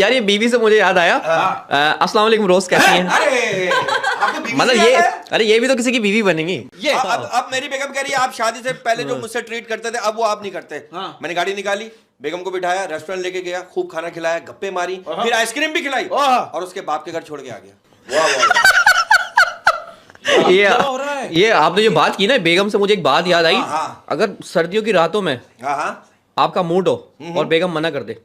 यार ये बीवी से मुझे याद आया। अस्सलाम वालेकुम रोज, कैसी हैं? अरे मतलब ये, अरे ये भी तो किसी की बीवी बनेगी। ये अब मेरी बेगम कह रही है आप शादी से पहले जो मुझसे ट्रीट करते थे अब वो आप नहीं करते। मैंने गाड़ी निकाली, बेगम को बिठाया, रेस्टोरेंट लेके गया, खूब खाना खिलाया, गप्पे मारी, फिर आइसक्रीम भी खिलाई और उसके बाप के घर छोड़ के आ गया। ये आपने जो बात की ना बेगम से, मुझे एक बात याद आई। अगर सर्दियों की रातों में आपका मूड हो और बेगम मना कर दे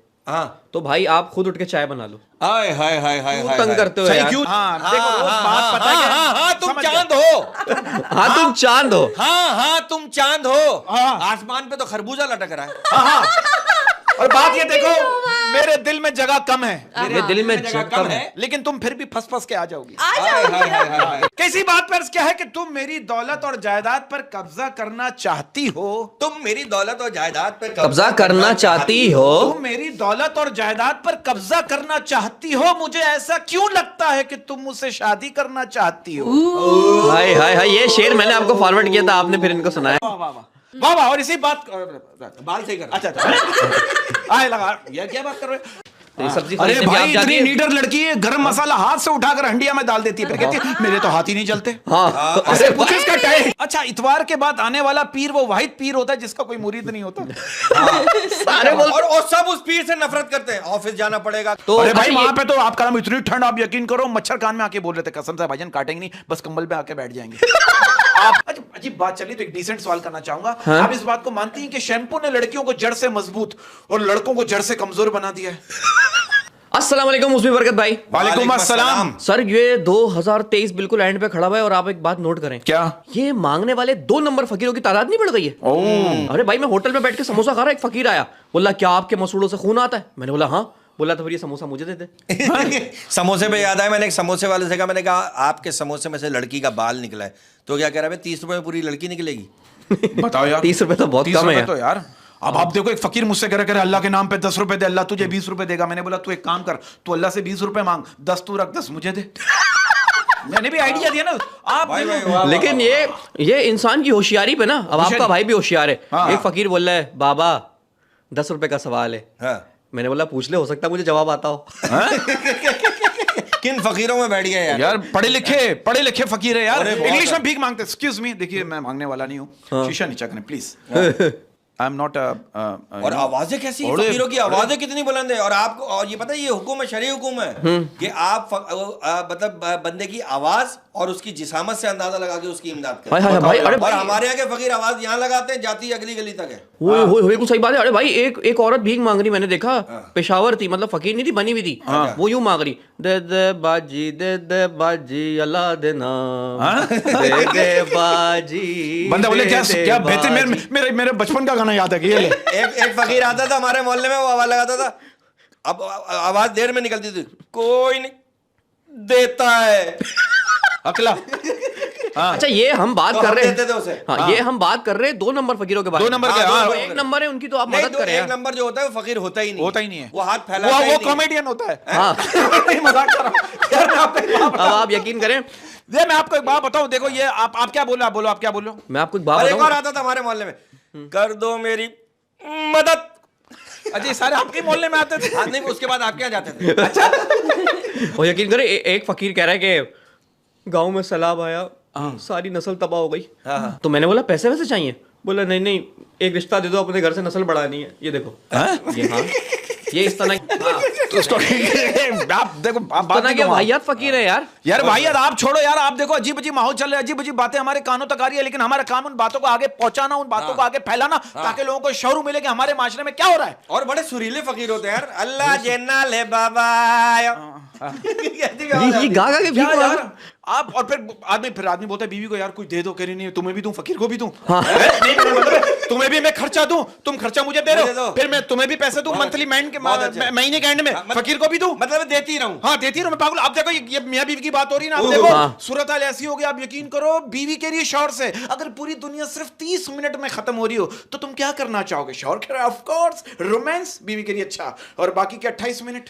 तो भाई आप खुद उठ के चाय बना लो। हाय हाय हाय हाय क्यों तंग करते हो यार? क्यों? देखो बात पता है, तुम चांद हो। हाँ तुम चांद हो। हाँ तुम चांद हो। आसमान पे तो खरबूजा लटक रहा है। और बात ये देखो, मेरे दिल में जगह कम है, मेरे दिल में जगह कम है, लेकिन तुम फिर भी फंस फंस के आ जाओगी। कैसी बात पर क्या है कि तुम मेरी दौलत और जायदाद पर कब्जा करना चाहती हो। तुम मेरी दौलत और जायदाद पर कब्जा करना चाहती हो। तुम मेरी दौलत और जायदाद पर कब्जा करना चाहती हो। मुझे ऐसा क्यों लगता है कि तुम मुझसे शादी करना चाहती हो। हाय हाय हाय, ये शेर मैंने आपको फॉरवर्ड किया था, आपने फिर इनको सुनाया। वाह वाह। और इसी बात बाल सही कर। अच्छा आए लगा, ये क्या बात कर रहे हो? सब्जी अरे खरीदने भी भाई आप जाती इतनी हैं? नीडर लड़की है, गरम मसाला हाथ से उठाकर हंडिया में डाल देती है, फिर कहती है मेरे तो हाथ ही नहीं चलते। हाँ अरे पूछो इसका टाइम। अच्छा, इतवार के बाद आने वाला पीर वो वाहिद पीर होता है जिसका कोई मुरीद नहीं होता। सारे बोल और सब उस पीर से नफरत करते हैं। ऑफिस जाना पड़ेगा तो अरे भाई अच्छा, वहां पे तो आपका नाम इतनी ठंड, आप यकीन करो मच्छर कान में आके बोल रहे थे कसम से भाईजान काटेंगे नहीं, बस कंबल पे आके बैठ जाएंगे। आप अजीब बात चली तो एक डिसेंट सवाल करना चाहूंगा। हाँ? आप इस बात को मानती हैं कि शैम्पू ने लड़कियों को जड़ से मजबूत और लड़कों को जड़ से कमजोर बना दिया है? अस्सलाम वालेकुम मुस्लिम बरकत भाई। वालेकुम अस्सलाम। सर ये 2023 बिल्कुल एंड पे खड़ा हुआ है और आप एक बात नोट करें। क्या? ये मांगने वाले 2 नंबर फकीरों की तादाद नहीं बढ़ गई है? अरे भाई मैं होटल में बैठ के समोसा खा रहा, एक फकीर आया, बोला क्या आपके मसूड़ों से खून आता है? मैंने बोला हाँ। बोला तो फिर ये समोसा मुझे दे दे। समोसे पे याद आया, मैंने एक समोसे वाले से कहा, मैंने कहा आपके समोसे में से लड़की का बाल निकला है, तो क्या कह रहा है 30 रुपए में पूरी लड़की निकलेगी? बताओ यार, 30 रुपए तो बहुत 30 कम है तो यार। अब आप देखो, एक फकीर मुझसे कह रहा अल्लाह के नाम पे 10 रुपए दे, अल्लाह तुझे 20 रुपए देगा। मैंने बोला तू एक काम कर, तू अल्लाह से 20 रुपए मांग, 10 तू रख, 10 मुझे दे। मैंने भी आइडिया दिया ना आप। लेकिन ये इंसान की होशियारी पे ना, अब आपका भाई भी होशियार है। एक फकीर बोल रहा है बाबा 10 रुपए का सवाल है। मैंने बोला पूछ ले, हो सकता है मुझे जवाब आता हो। किन फकीरों में बैठ गया यार पढ़े लिखे फकीर है यार, इंग्लिश में भीख मांगते। एक्सक्यूज मी, देखिए मैं मांगने वाला नहीं हूँ, शीशा नीचा करें प्लीज। I am not. और आवाजें कैसी हैं फकीरों की, आवाजें कितनी बुलंद है। और आपको और ये पता है ये हुक्म है, शरई हुक्म है कि आप मतलब बंदे की आवाज और उसकी जिसामत से अंदाजा लगा के उसकी इमदाद करें। भाई अरे और हमारे यहाँ के फकीर आवाज यहाँ लगाते हैं, जाती अगली गली तक है। बिल्कुल सही बात है। अरे भाई एक औरत भीख मांग रही, मैंने देखा, पेशावर थी, मतलब फकीर नहीं थी, बनी हुई थी। वो यूं मांग रही, दे दे बाजी अल्लाह देना, दे दे बाजी। बंदा बोले क्या बेहतर, मेरे बचपन का गाना याद है कि ये ले। एक फकीर आता था हमारे मोहल्ले में, वो आवाज लगाता था, अब आवाज देर में निकलती थी, कोई नहीं देता है अकला। अच्छा ये हम बात कर रहे देते थे उसे। हाँ, ये हम बात कर रहे हैं 2 नंबर फकीरों के बारे में। 2 नंबर के, एक नंबर है उनकी तो आप मदद करें। एक नंबर जो होता है वो फकीर होता ही नहीं है, वो हाथ फैला, वो कॉमेडियन होता है। हाँ मजाक कर रहा हूं। अब आप यकीन करें, ये मैं आपको एक बात बताऊं, देखो ये आप क्या बोलो, आप बोलो, आप क्या बोलो। मैं आपको एक बात एक बताऊं। और आता था हमारे मोहल्ले में, कर दो मेरी मदद। अजय सारे आपके मोहल्ले में आते थे? नहीं, उसके बाद आपके यहाँ जाते थे। अच्छा। वो यकीन करें, एक फकीर कह रहा है कि गांव में सैलाब आया, सारी नस्ल तबाह हो गई। तो मैंने बोला पैसे वैसे चाहिए? बोला नहीं एक रिश्ता दे दो, अपने घर से नस्ल बढ़ानी है। ये देखो ये इस तरह आप देखो वाहियात फकीर है यार वाहियात आप छोड़ो यार। आप देखो अजीब अजीब माहौल चल रहा है, अजीब अजीब बातें हमारे कानों तक आ रही है, लेकिन हमारा काम उन बातों को आगे पहुंचाना, उन बातों को आगे फैलाना, ताकि लोगों को शऊर मिले कि हमारे माशरे में क्या हो रहा है। और बड़े सुरीले फकीर होते हैं यार, अल्लाह जेना ले बाबा। ये गा के भी यार आप, और फिर आदमी बोलता है बीवी को यार कुछ दे दो, कह रही नहीं तुम्हें भी दूं, फकीर को भी दूं। तुम्हें भी मैं खर्चा दूं, तुम खर्चा मुझे दे रहे हो, फिर मैं तुम्हें भी पैसे दूं मंथली महीने के एंड में, फकीर को भी दूं, मतलब देती रहूं। हाँ देती रहूं मैं पागल। आप देखो ये मियां बीवी की बात हो रही है ना, आप देखो सूरत हाल ऐसी होगी, आप यकीन करो बीवी के लिए शौहर से अगर पूरी दुनिया सिर्फ 30 मिनट में खत्म हो रही हो तो तुम क्या करना चाहोगे? शौहर कह रहा है ऑफ कोर्स रोमांस, बीवी के लिए अच्छा, और बाकी के 28 मिनट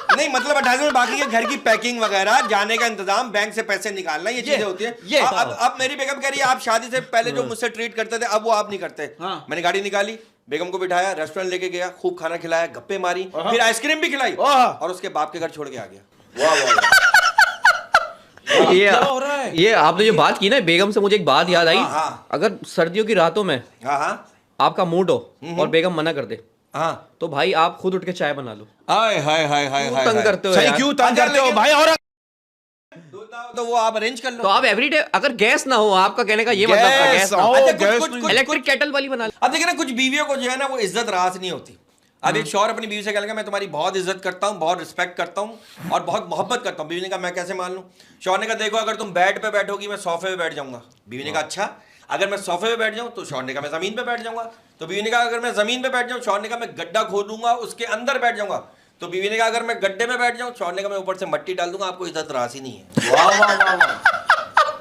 नहीं मतलब 28 मिनट बाकी के घर की पैकिंग वगैरह, जाने का इंतजाम, बैंक से पैसे निकालना, ये चीजें होती है। अब मेरी बेगम कह रही है आप शादी से पहले जो मुझसे ट्रीट करते थे अब वो आप नहीं करते। मैंने गाड़ी निकाली, बेगम को बिठाया, रेस्टोरेंट लेके गया, खूब खाना खिलाया, गप्पे मारी, फिर आइसक्रीम भी खिलाई और उसके बाप के घर छोड़ के आ गया। वाह वाह ये आपने जो बात की ना बेगम से, मुझे एक बात याद आई। हाँ। अगर सर्दियों की रातों में हाँ हाँ आपका मूड हो और बेगम मना कर दे, हाँ तो भाई आप खुद उठ के चाय बना लो। हाय हाय हाय हाय क्यों तंग करते हो सही यार? क्यों तंग अच्छा, करते हो लेकिन- भाई? और तो वो आप अरेंज कर लो। तो आप एवरीडे, अगर गैस ना हो, आपका कहने का ये मतलब था, गैस ना हो, ओ, अच्छा, गैस कुछ नहीं। इलेक्ट्रिक केटल वाली बना लो। अब देखिए ना, कुछ बीवियों को जो है ना वो इज्जत रास नहीं होती। अब एक शौहर अपनी बीवी से कहेगा मैं तुम्हारी बहुत इज्जत करता हूँ, बहुत रिस्पेक्ट करता हूँ और बहुत मोहब्बत करता हूँ। बीवी ने कहा मैं कैसे मान लूँ? शौहर ने कहा देखो अगर तुम बेड पे बैठोगी मैं सोफे पे बैठ जाऊंगा। बीवी ने कहा अच्छा। अगर मैं सोफे पे बैठ जाऊं तो शौहर ने कहा मैं जमीन पे बैठ जाऊंगा। तो बीवी ने कहा अगर मैं जमीन पे बैठ जाऊं, शौहर ने कहा मैं गड्ढा खोदूंगा उसके अंदर बैठ जाऊंगा। तो बीवी ने कहा अगर मैं गड्ढे में बैठ जाऊं, शौहर ने कहा मैं ऊपर से मट्टी डाल दूंगा। आपको इज्जत रास ही नहीं है। वाह वाह वाह वाह,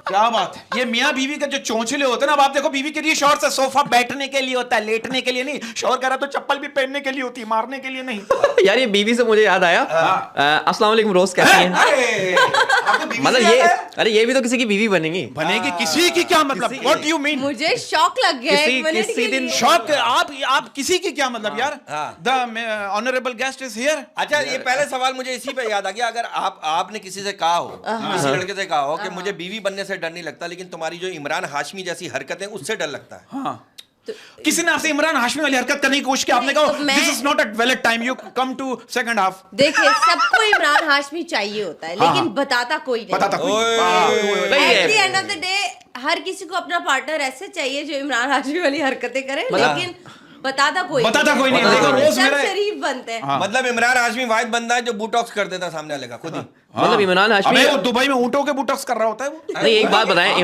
क्या बात है। ये मियाँ बीवी का जो चोंचले होते हैं ना, अब आप देखो बीवी के लिए शौहर से सोफा बैठने के लिए होता है, लेटने के लिए नहीं। शौहर कह रहा तो चप्पल भी पहनने के लिए होती है, मारने के लिए नहीं। यार ये बीवी से मुझे याद आया, अस्सलाम वालेकुम रोज कैसी हैं? अरे, आपको बीवी मतलब से ये, याद है? अरे ये भी तो किसी की बीवी बनेगी। बनेगी किसी की क्या मतलब? What you mean? मुझे शौक लग गया किसी- एक मिनट किसी के दिन लिए। शौक आप किसी की क्या मतलब यार? हाँ। The honourable guest is here. अच्छा, ये पहले सवाल मुझे इसी पे याद आ गया। अगर आपने किसी से कहा हो, किसी लड़के से कहा हो कि मुझे बीवी बनने से डर नहीं लगता, लेकिन तुम्हारी जो इमरान हाशमी जैसी हरकतें उससे डर लगता है। हाँ। किसी ने आपसे इमरान हाशमी वाली हरकत करने की कोशिश की, आपने तो कहा मैं- this is not a valid time, you come to second half. देखिए सबको इमरान हाशमी चाहिए होता है, लेकिन बताता कोई नहीं। बताता कोई ओए, नहीं है। At the end of the day हर किसी को अपना पार्टनर ऐसे चाहिए जो इमरान हाशमी वाली हरकतें करे, लेकिन बताता कोई बताता कोई नहीं। देखो रोज सब मेरा शरीफ बनते हैं। मतलब इमरान हाशमी वाहिद बंदा है जो बूटॉक्स कर देता सामने वाले का खुद ही। मतलब इमरान हाशमी, अबे वो दुबई में ऊंटों के बुटॉक्स कर रहा होता है वो। नहीं एक बात बताएं,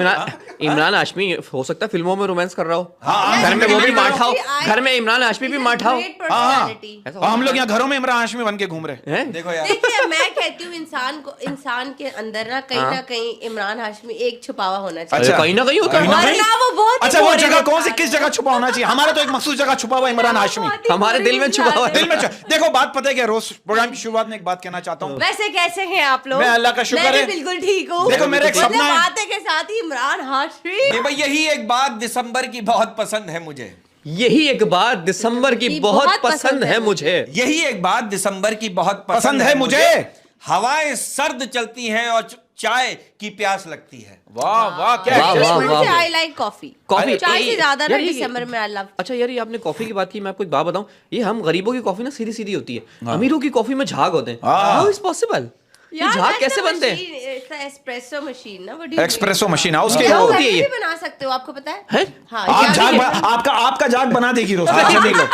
इमरान हाशमी हो सकता है फिल्मों में रोमांस कर रहा हो, हाँ, घर में वो भी माठा हो, I- घर में इमरान हाशमी भी माठा हो। Great personality। ऐसा और हम लोग यहाँ घरों में इमरान हाशमी बन के घूम रहे हैं? देखो यार, देखिए मैं कहती हूँ इंसान के अंदर ना कहीं इमरान हाशमी एक छुपा हुआ होना चाहिए। अच्छा, कहीं ना कहीं होता कहीं ना है। कहीं? वरना वो बहुत ही अच्छा, वो boring जगह कौन सी इंसान किस है। जगह छुपा होना चाहिए? हमारा तो एक मखसूस जगह छुपा हुआ है इमरान हाशमी। बहुत ही हमारे दिल में boring छुपा हुआ है। इंसान दिल में देखो बात पता है क्या, रोज प्रोग्राम की शुरुआत में एक बात कहना चाहता हूँ। वैसे कैसे हैं आप लोग? मैं अल्लाह का शुक्र मैं भी है। बिल्कुल ठीक हूँ। देखो, मेरा एक मतलब सपना है। बातें के साथ ही इमरान हाशमी। ये भाई यही एक बात दिसंबर की बहुत पसंद है मुझे। यही एक बात दिसंबर की बहुत पसंद है मुझे। यही एक बात दिसंबर की बहुत पसंद है मुझे। हवाएं सर्द चलती हैं और चाय की प्यास लगती है। वाह वाह, क्या वाह, वाह, वाह। I like coffee. कॉफी चाय से ज्यादा ना यार ये- दिसंबर में आई लव। अच्छा यार, ये आपने कॉफी की बात की, मैं आपको एक बात बताऊं, ये हम गरीबों की कॉफी ना सीधी सीधी होती है, अमीरों की कॉफी में झाग होते हैं। How is possible? ये झाग कैसे बनते हैं? एस्प्रेसो मशीन ना, एक्सप्रेसो मशीन है उसके। क्या वो होती है घर ये? में भी बना सकते हो, आपको पता है? हैं? हाँ, आप ये झाग भी- आपका झाग बना देगी रोज। टेंशन नहीं लो।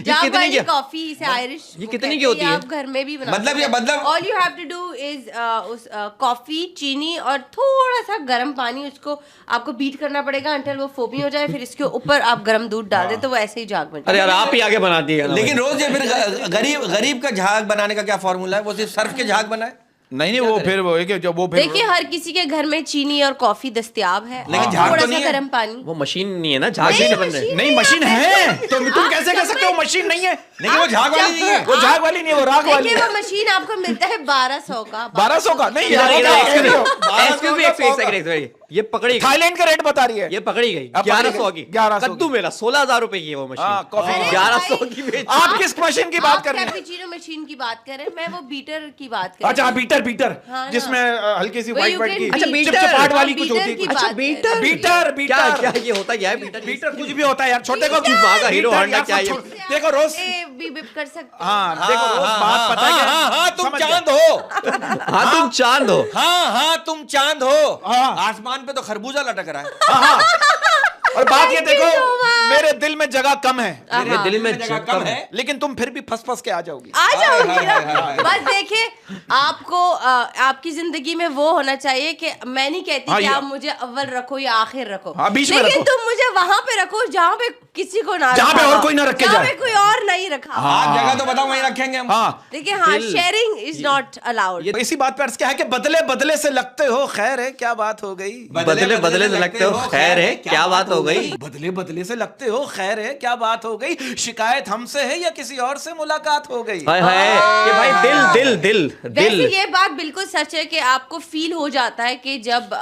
जाग कितने वाली की- कॉफी से आयरिश ये कितने की होती है? आप घर में भी बना मतलब ये मतलब- all you have to do is उस कॉफी, चीनी और थोड़ा सा गर्म पानी, उसको आपको बीट करना पड़ेगा अंटिल वो फोमी हो जाए। फिर इसके ऊपर आप गर्म दूध डाल दे तो वो ऐसे ही झाग बन अरे यार आप ही आगे बना दिए। लेकिन रोज ये फिर गरीब का झाग बनाने का क्या फॉर्मूला है? वो सिर्फ सर्फ के झाग बनाए? नहीं वो फिर वो है कि जो वो फिर देखिए हर किसी के घर में चीनी और कॉफी दस्तियाब है, लेकिन झाग थोड़ा तो सा नहीं है। गर्म पानी। वो मशीन नहीं है ना, झाग नहीं, से बन रहे मशीन नहीं मशीन है तो तुम कैसे कह सकते हो मशीन नहीं है? लेकिन वो झाग वाली नहीं है। वो झाग वाली नहीं है, वो राग वाली देखिए है। वो मशीन आपको मिलता है 1200 का। 1200 का नहीं इधर यार, इधर वो क्या- ये पकड़ी गई, थाईलैंड का रेट बता रही है। ये पकड़ी गई अब 1100 की। 1100 कद्दू मेरा 16,000 रुपए की है वो हाँ, मशीन। कॉफी अरे 1100 भाई, की बेच। आप किस मशीन की बात कर रहे हैं? कैपुचिनो मशीन की बात कर रहे हैं, मैं वो बीटर की बात कर रही अच्छा हूँ। बीटर हाँ ना। जिसमें हल्की सी वो व्हाइट you व्हाइट can की अच्छा, beat- बीटर। चिपचिपाहट वाली हाँ, कुछ बीटर होती की है। अच्छा बात बीटर है। बीटर क्या बीटर क्या ये होता क्या है बीटर? बीटर कुछ भी होता है यार, छोटे को भागा हीरो बीटर होंडा यार, क्या है? छोड़- देखो रोज ए, भी बिप कर सकते हैं। हाँ देखो रोज बात पता है क्या? हाँ तुम समझ गए। चांद हो। हाँ तुम चांद हो। हाँ तुम चांद हो। हाँ। आसमान पे तो खरबूजा लटक रहा है। हाँ, और बात ये Thank you देखो so much. मेरे दिल में जगह कम है, मेरे दिल में जगह कम है। लेकिन तुम फिर भी फंस के आ जाओगी। आ जाओगी हाय, ना। हाय, हाय। बस देखिए आपको आपकी जिंदगी में वो होना चाहिए कि मैं नहीं कहती हाँ, कि ये- आप मुझे अव्वल रखो या आखिर रखो, हाँ, बीच में लेकिन रखो। तुम मुझे वहां पे रखो जहाँ पे किसी को ना जहाँ पे रखा और हो। कोई ना रख के जहाँ जाए। पे कोई और नहीं रखा हो। आप जगह तो बताओ वहीं रखेंगे हम। हाँ देखिए हाँ, दिल- शेयरिंग इज नॉट अलाउड। ये इसी बात पर अर्ज क्या है कि बदले बदले से लगते हो, खैर है क्या बात हो गई? बदले बदले से लगते हो, खैर है क्या बात हो हो गई? बदले बदले से लगते हो, खैर है, क्या बात हो गई? शिकायत हमसे है या किसी और से मुलाकात हो गई? हाय हाय, ये भाई दिल दिल दिल वैसे दिल। ये बात बिल्कुल सच है कि आपको फील हो जाता है कि जब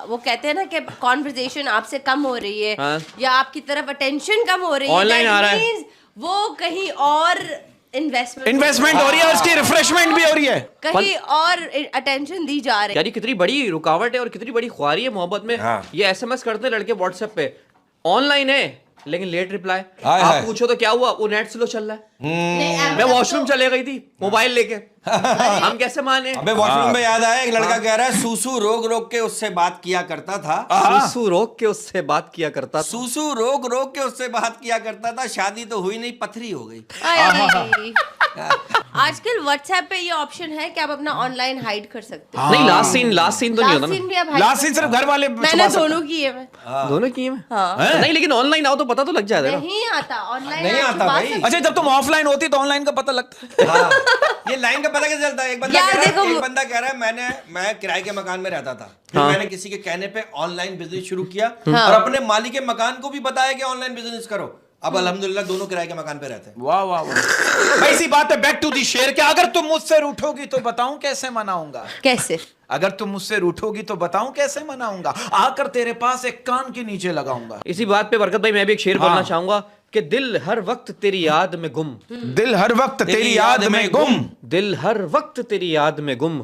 वो कहते हैं ना कि कॉन्वर्सेशन आपसे कम हो रही है हाँ। या आपकी तरफ अटेंशन कम हो रही है, Online that आ रहा है। means वो कहीं और इन्वेस्टमेंट हो रही है, उसकी रिफ्रेशमेंट भी हो रही है। कहीं और अटेंशन दी जा रही है। यार ये कितनी बड़ी रुकावट है और कितनी बड़ी ख्वारी है मोहब्बत में। हाँ। ये एसएमएस करते हैं लड़के व्हाट्सएप पे, ऑनलाइन है लेकिन लेट रिप्लाई। हाय आप हाय। पूछो तो क्या हुआ, वो नेट स्लो चल रहा है। नहीं, मैं मतलब वॉशरूम तो- चले गई थी मोबाइल लेके। हम कैसे माने? अबे वॉशरूम में याद आया, एक लड़का कह रहा है सूसू रोक रोक के उससे बात किया करता था। सूसू रोक के उससे बात किया करता था। सूसू रोक रोक के उससे बात किया करता था, शादी तो हुई नहीं, पथरी हो गई। आय। आजकल व्हाट्सएप पे ये ऑप्शन है कि आप अपना ऑनलाइन हाइड कर सकते हो। नहीं, लास्ट सीन तो नहीं होता Last scene ना। भी आप hide लास्ट कर सीन सिर्फ सकते घर वाले हो। मैंने छुपा सकते दोनों किए मैं। दोनों किए में? हाँ। नहीं लेकिन ऑनलाइन आओ तो पता तो लग जाता है ना। नहीं आता ऑनलाइन, नहीं आप आता छुपा भाई। सकते हो। अच्छा, जब तुम ऑफलाइन होती तो ऑनलाइन का पता लगता है। हाँ, ये लाइन का पता कैसे चलता है? एक बंदा यार कह रहा देखो, है, एक बंदा कह रहा है मैं किराए के मकान में रहता था, फिर हाँ। मैंने किसी के कहने पे ऑनलाइन बिजनेस शुरू किया हाँ। और अपने मालिक के मकान को भी बताया कि ऑनलाइन बिजनेस करो। अब अल्हम्दुलिल्लाह दोनों किराए के मकान पे रहते हैं। वाह वाह वाह। भाई इसी बात पे बैक टू दी शेर, क्या अगर तुम मुझसे रूठोगी तो बताऊं कैसे मनाऊंगा? कैसे? अगर तुम मुझसे रूठोगी तो बताऊं कैसे मनाऊंगा? आकर तेरे पास एक कान के नीचे लगाऊंगा। इसी बात पे बरकत भाई मैं भी एक शेर हाँ। बोलना चाहूंगा कि दिल हर वक्त तेरी याद में गुम, दिल हर वक्त तेरी याद में गुम। दिल हर वक्त तेरी याद में गुम,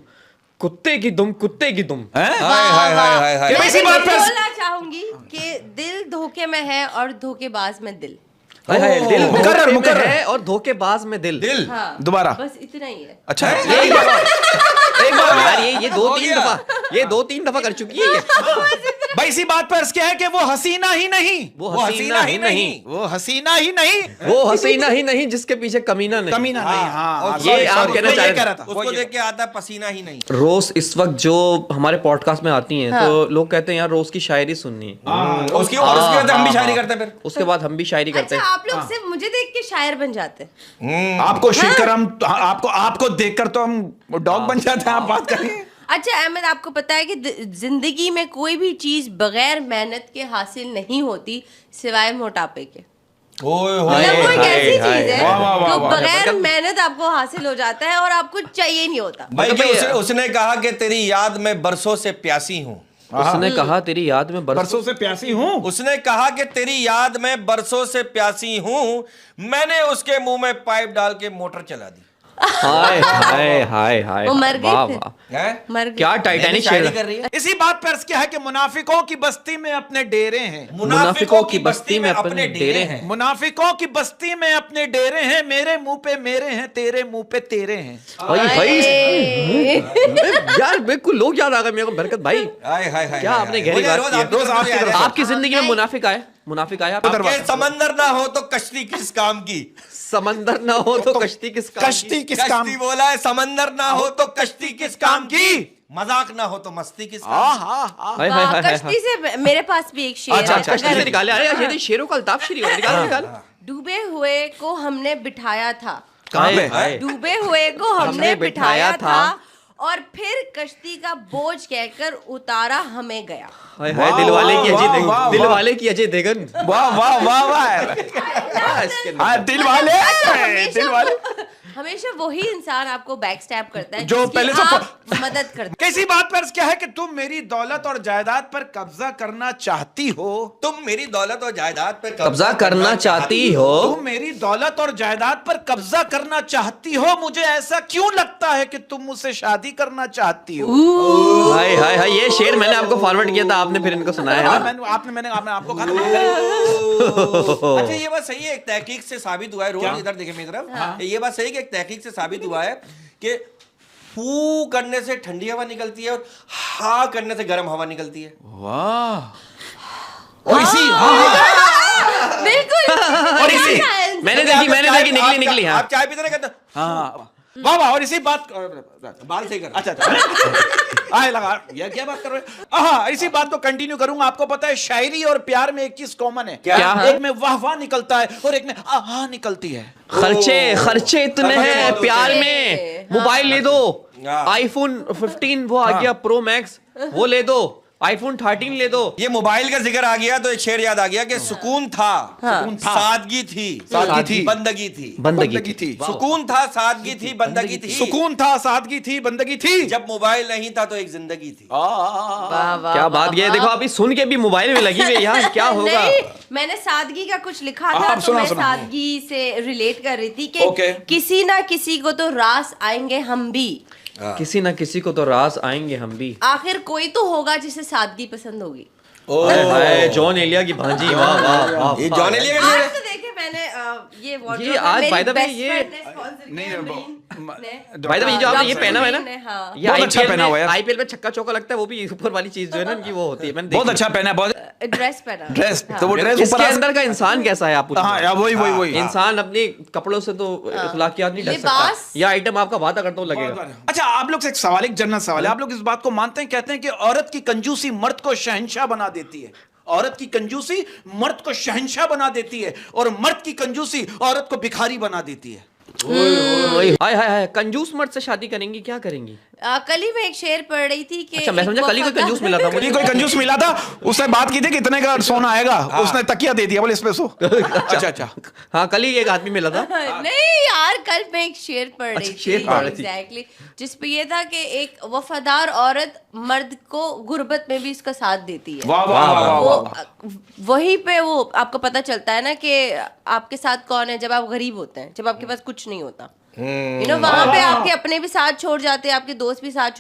कुत्ते की दुम कुत्ते की दुम। हैं? हाय हाय हाय हाय हाय। मैं मैं इसी बात पे बोलना चाहूंगी कि दिल धोखे में है और धोखेबाज में दिल। हाय हाय, दिल मुकर्रर, धोखे में मुकर्रर। है और धोखेबाज में दिल। दिल हाँ, दोबारा। बस इतना ही है। अच्छा ये एक बार यार ये दो तीन दफा कर चुकी है ये। भाई इसी बात पर क्या है कि वो हसीना ही नहीं, वो हसीना ही नहीं, वो हसीना ही नहीं, वो हसीना ही नहीं जिसके पीछे कमीना नहीं। कमीना नहीं। हाँ, और हाँ, ये sorry, आप sorry, कहना मैं चाह ये रहे कह थे। रहा था। उसको देख के आता है पसीना ही नहीं। रोज इस वक्त जो हमारे पॉडकास्ट में आती हैं तो लोग कहते हैं यार रोज की शायरी सुननी है। उसकी बाद हम भी शायरी करते हैं फिर। उसके बाद हम भी शायरी करते अच्छा, हैं। आप लोग सिर्फ मुझे देख के शायर बन जाते हैं। आपको शिकर हम आपको देखकर तो हम डॉग बन जाते हैं। आप बात करिए। अच्छा अहमद, आपको पता है कि जिंदगी में कोई भी चीज बगैर मेहनत के हासिल नहीं होती सिवाय मोटापे के। मतलब वो एक ऐसी चीज है वाह, वाह, वाह, जो वाह। बगैर मेहनत आपको हासिल हो जाता है और आपको चाहिए नहीं होता। भाई कि उसने कहा कि तेरी याद में बरसों से प्यासी हूँ। उसने कहा तेरी याद में बरसों से प्यासी हूँ। उसने कहा कि तेरी याद में बरसों से प्यासी हूँ, मैंने उसके मुंह में पाइप डाल के मोटर चला दी। हाय हाय हाय हाय, वो मर गए वाह थे। वाह, हैं? मर गए। क्या टाइटैनिक शायरी शेर कर रही है। इसी बात पर क्या है कि मुनाफिकों की बस्ती में अपने डेरे हैं, मुनाफिकों की बस्ती में अपने डेरे हैं। मुनाफिकों की बस्ती में अपने डेरे हैं, मेरे मुंह पे मेरे हैं, तेरे मुंह पे तेरे हैं। भाई यार बिल्कुल लोग याद आ गए मेरे को बरकत भाई। हाय हाय हाय क्या हाय, आपने हाय। गहरी रोज बात की है। रोज आपकी तरफ से। आपकी जिंदगी में मुनाफिक आए आपके समंदर ना हो तो कश्ती किस काम की? समंदर ना हो तो कश्ती किस काम की? कश्ती किस काम? कश्ती बोला है, समंदर ना हो तो कश्ती किस काम की? मजाक ना हो तो मस्ती किस काम हाँ की? हाँ हाँ। हाय हाय वाह, हाय हाय। कश्ती से मेरे पास भी एक शेर अच्छा है। अच्छा कश्ती से अगर निकाले। अरे यार ये शेरों का अल्ताफ शेर है, निकाल। डूबे हुए को हमने बिठाया था, कहाँ पे? हाय। डूबे हुए को हमने हमने बिठाया बिठाया था और फिर कश्ती का बोझ कहकर उतारा हमें गया। हाय हाय, दिल वाले की अजय वाह, देवगन, वाह, दिल वाह। वाले की अजय देवगन। वाह वाह वाह वाह। इसके हाँ, दिल वाले, दिल वाले। हमेशा वही इंसान आपको बैक स्टैब करता है जो जिसकी पहले से आप मदद करते किसी बात पर क्या है कि तुम मेरी दौलत और जायदाद पर कब्जा करना चाहती हो, तुम मेरी दौलत और जायदाद पर कब्जा करना चाहती हो। तुम मेरी दौलत और जायदाद पर कब्जा करना चाहती हो, मुझे ऐसा क्यों लगता है कि तुम मुझसे शादी करना चाहती हो? हाय हाय हाय, ये शेर मैंने आपको फॉरवर्ड किया था, आपने फिर इनको सुनाया है हाँ, ना। मैंने आपको कहा था। अच्छा ये बात सही है, एक तहकीक से साबित हुआ है, रोज इधर देखे मेरी तरफ, ये बात सही है कि एक तहकीक से साबित हुआ है कि फू करने से ठंडी हवा निकलती है और हा करने से गर्म हवा निकलती है। और इसी हैं। बिल्कुल और इसी मैंने देखी निकली हाँ। आप चाय पीते ना कहते हाँ वाह वाह। और इसी बात बाल सही कर। अच्छा आए लगा ये क्या बात कर रहे हैं? हाँ, इसी बात को कंटिन्यू करूंगा। आपको पता है शायरी और प्यार में एक चीज कॉमन है। क्या? एक में वाह वाह निकलता है और एक में आहा निकलती है। खर्चे इतने हैं प्यार में। मोबाइल ले दो, हाँ। आईफोन 15 वो आ गया प्रो मैक्स, वो ले दो, आईफोन 13 ले दो। ये मोबाइल का जिक्र आ गया तो एक शेर याद आ गया कि सुकून था, हाँ। सादगी थी, बंदगी थी, बंदगी थी। सुकून था, सादगी थी, बंदगी थी। सुकून था, सादगी थी, बंदगी थी। जब मोबाइल नहीं था तो एक जिंदगी थी। वाह, वाह, क्या बात, वाह, ये देखो अभी सुन के भी मोबाइल में लगी हुई है यार, क्या होगा। नहीं, मैंने सादगी का कुछ लिखा था तो सुना, मैं सुना। सादगी से रिलेट कर रही थी कि Okay. किसी ना किसी को तो रास आएंगे हम भी, किसी ना किसी को तो रास आएंगे हम भी। आखिर कोई तो होगा जिसे सादगी पसंद होगी। हाय हाय, जॉन एलिया की भांजी, वाह वाह वाह। ये जॉन एलिया का शेर आज है। तो देखे मैंने ये ये wardrobe आज मेरी by the way best ये- friend ने sponsor किया, नहीं, अमरीन ने। भाई साहब, ये जो आपने ये पहना हुआ है ना, हाँ। ये बहुत अच्छा IPL पहना हुआ है में, यार। आईपीएल में छक्का चौका लगता है, वो भी ऊपर वाली चीज जो है ना इनकी वो होती है, मैंने बहुत देखी। अच्छा पहना है, बहुत ड्रेस पहना। ड्रेस, हाँ। तो वो ड्रेस इसके ऊपर अंदर का इंसान कैसा है आप पूछो। हाँ यार, वही इंसान अपने कपड़ों से तो इखलाकियात नहीं ढक सकता। लिबास- ये आइटम आपका वादा करता हूँ लगेगा। अच्छा, आप लोग से एक सवाल, एक जनरल सवाल है, आप लोग इस बात को मानते हैं, कहते हैं कि औरत की कंजूसी मर्द को शहंशाह बना देती है। औरत की कंजूसी मर्द को शहंशाह बना देती है और मर्द की कंजूसी औरत को भिखारी बना देती है। हाय हाय हाय, कंजूस मर्द से शादी करेंगी, क्या करेंगी? कल ही मैं एक शेर पढ़ रही थी कि अच्छा, मैं समझा कल ही कोई कंजूस मिला था मुझे। मुझे कोई कंजूस मिला था, उसने बात की थी कितने का सोना आएगा, उसने तकिया दे दिया, बोले इस पे सो। अच्छा। हाँ, कल ही एक आदमी मिला था। नहीं यार, कल मैं एक शेर पढ़ रही अच्छा, शेर पढ़ रही थी। एग्जैक्टली, जिसपे ये था कि एक वफादार औरत मर्द को गुर्बत में भी उसका साथ देती है। वाह वाह वाह वाह वो वहीं पे वो आपको पता चलता है ना कि आपके साथ कौन है जब आप गरीब होते हैं, जब आपके पास कुछ नहीं होता। वहां पे आपके अपने भी साथ छोड़ जाते हैं, आपके दोस्त भी साथ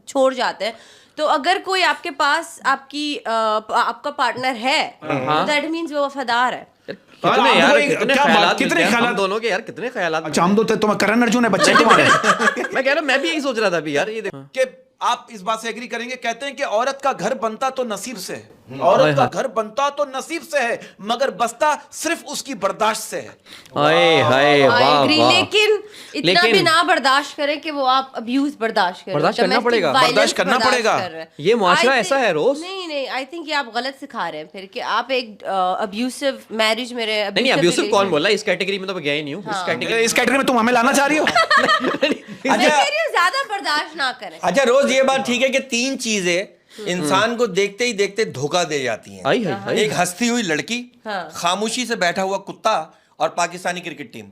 छोड़ जाते हैं। तो अगर कोई आपके पास आपका पार्टनर है तो दैट मीन्स वो वफादार है। कितने आप यार, लोग कितने क्या बात, ख्यालात कितने मिलते हैं हम ख्यालात? दोनों के यार, कितने ख्यालात। अच्छा, हम दो तुम्हें करण अर्जुन है बच्चे तुम्हारे। मैं कह रहा हूँ, मैं भी यही सोच रहा था अभी यार, ये देखो। कि आप इस बात से एग्री करेंगे, कहते हैं कि औरत का घर बनता तो नसीब से है, औरत का घर बनता तो नसीब से है, मगर बसता सिर्फ उसकी बर्दाश्त से है। हाय हाय, वाह एग्री, वाह। लेकिन इतना भी ना बर्दाश्त करें कि वो आप अब्यूज बर्दाश्त करें। बर्दाश्त करना domestic पड़ेगा। violence बर्दाश्त करना बर्दाश्त पड़ेगा। कर रहे हैं। ये मुआशरा I ऐसा think- है, रोज। नहीं, आई थिंक ये आप गलत सिखा रहे हैं फिर कि आप एक अब्यूसिव मैरिज मेरे नहीं, अब्यूसिव कौन बोला? इस कैटेगरी में तो मैं गया ही नहीं हूँ। इस कैटेगरी इस कैटेगरी में तुम हमें लाना चाह रही हो? ज्यादा बर्दाश्त ना करें। अच्छा रोज, ये बात ठीक है कि 3 चीजें इंसान को देखते ही देखते धोखा दे जाती हैं। आई है। एक हंसती हुई लड़की, हाँ। खामोशी से बैठा हुआ कुत्ता और पाकिस्तानी क्रिकेट टीम।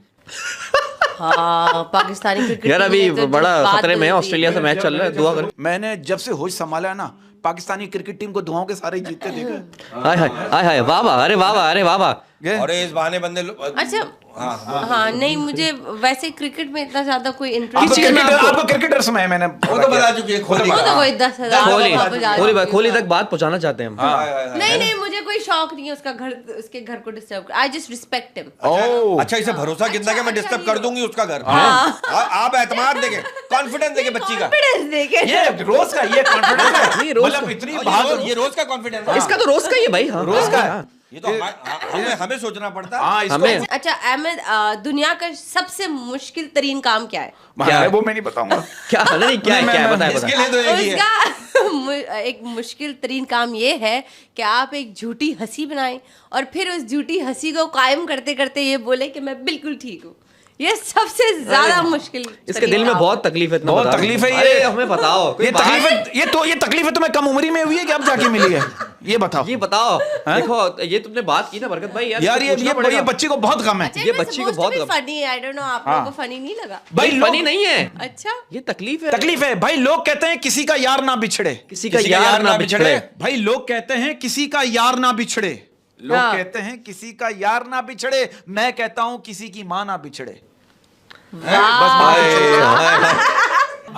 हाँ, पाकिस्तानी क्रिकेट यार, अभी टीम ने तो बड़ा जज्बात खतरे में है, बदल ऑस्ट्रेलिया से दिए। मैच चल रहा है, दुआ करो। मैंने जब से होश संभाला है ना, पाकिस्तानी क्रिकेट टीम को दुआओं के सारे ही जीतते देखा। हाय हाय हाय हाय, वाह वाह, अरे वाह वाह, अरे वाह वाह। और इस बहाने बंदे अच्छा, हाँ, नहीं, मुझे वैसे क्रिकेट में इतना ज्यादा कोई आपको इंटरेस्ट आपको क्रिकेटर समय मैंने वो तो बता चुकी है, खोले वो तो कोई 10,000 खोली तक बात पहुंचाना चाहते हैं हम। नहीं, मुझे कोई शौक नहीं है उसके घर को disturb. I just respect him. अच्छा, इसे भरोसा कितना कि मैं डिस्टर्ब कर दूंगी उसका घर। आप एतमाद देके, कॉन्फिडेंस देके बच्ची का। कॉन्फिडेंस देके। ये रोज का ये कॉन्फिडेंस है, ये रोज मतलब का। इतनी ये रोज का कॉन्फिडेंस है। इसका तो रोज का ही है भाई। हाँ, रोज का है। ये तो हमें सोचना पड़ता है। हाँ, इसको हमें अच्छा अहमद, दुनिया का सबसे मुश्किल तरीन काम क्या है? क्या है? वो मैं नहीं बताऊंगा। क्या नहीं, क्या है, क्या है, बताए इसके बताए। लिए तो एक ही है। उसका एक मुश्किल तरीन काम ये है कि आप एक झूठी हंसी बनाएं और फिर उस झूठी हंसी को कायम करते करते ये बोले कि मैं बिल्कुल ठीक हूँ। ये सबसे ज्यादा मुश्किल। इसके दिल में बहुत तकलीफ है, इतना बहुत बता रहा तकलीफ हूं। है ये। अरे हमें बताओ, कोई ये बात- तकलीफ ये तकलीफ है तुम्हें कम उम्री में हुई है कि अब जाके मिली है? ये बताओ। ये बताओ, देखो ये तुमने बात की ना बरकत भाई, यार यार, इसको पूछना पड़ेगा। ये बच्ची को बहुत गम है। ये बच्ची को बहुत फनी है। आई डोंट नो, आप लोगों को फनी नहीं लगा? भाई फनी नहीं है, अच्छा, ये तकलीफ है। तकलीफ है भाई। लोग कहते हैं किसी का यार ना बिछड़े, किसी का यार ना बिछड़े। भाई लोग कहते हैं किसी का यार ना बिछड़े, लोग हाँ। कहते हैं किसी का यार ना बिछड़े, मैं कहता हूं किसी की मां ना बिछड़े।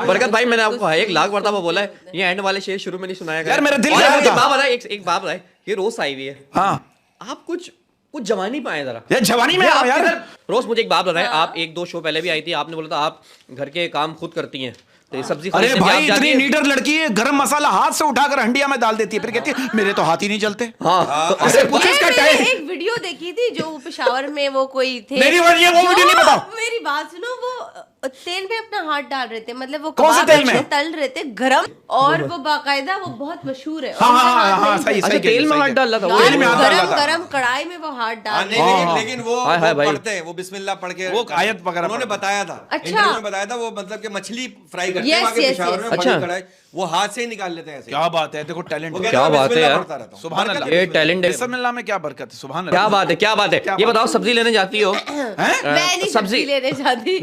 बरकत भाई, मैंने आपको 1,00,000 मरतबा बोला है, ये एंड वाले शेर शुरू में नहीं सुनाया गया। यार, मेरा दिल और कह रहा एक था। बात बताए, एक बात बताए, ये रोज आई हुई है। हाँ आप कुछ जवानी पाए जरा यार, जवानी में आप आओ यार। किधर- रोज मुझे एक बात बताएं, आप 1-2 शो पहले भी आई थी, आपने बोला था आप घर के काम खुद करती हैं, तो ये सब्जी अरे खरीदने भी भाई, आप जाती इतनी हैं। नीडर लड़की है, गरम मसाला हाथ से उठाकर हंडिया में डाल देती है, फिर कहती है मेरे तो हाथ ही नहीं चलते। हाँ, तो अरे पूछो इसका मैंने टाइम। एक वीडियो देखी थी जो पेशावर में वो कोई थे। मेरी वो वीडियो नहीं बताओ। मेरी बात सुनो, वो तेल में अपना हाथ डाल रहे थे, मतलब वो कौन से कबाब तेल में? ऐसे तल रहे थे गरम, और वो बाकायदा वो बहुत मशहूर है। हाँ, सही अच्छा सही तेल में हाथ डाल रहा था तेल में हाथ डाल रहा गरम था। गरम कढ़ाई में वो हाथ डाल रहे नहीं, थे। लेकिन वो हाय भाई। पढ़ते हैं, वो बिस्मिल्लाह पढ़ के वो आयत वगैरह उन्होंने पढ़ते बताया था, अच्छा। इंटरव्यू में बताया था, वो मतलब कि मछली फ्राई करते हैं Yes, वहाँ के yes, पेशावर yes. में, बड़ी अच्छा। कढ़ाई, वो हाथ से ही निकाल लेते हैं ऐसे। क्या बात है, देखो टैलेंट वो है। कहते क्या हैं, बात है बिस्मिल्लाह यार। पढ़ता रहता हूँ। सुभान अल्लाह। ये टैलेंट है। बिस्मिल्लाह में क्या बरकत है, सुभान क्या अल्लाह। बात है, क्या बात है। ये बताओ सब्जी लेने जाती हो? मैं नहीं सब्जी लेने जाती।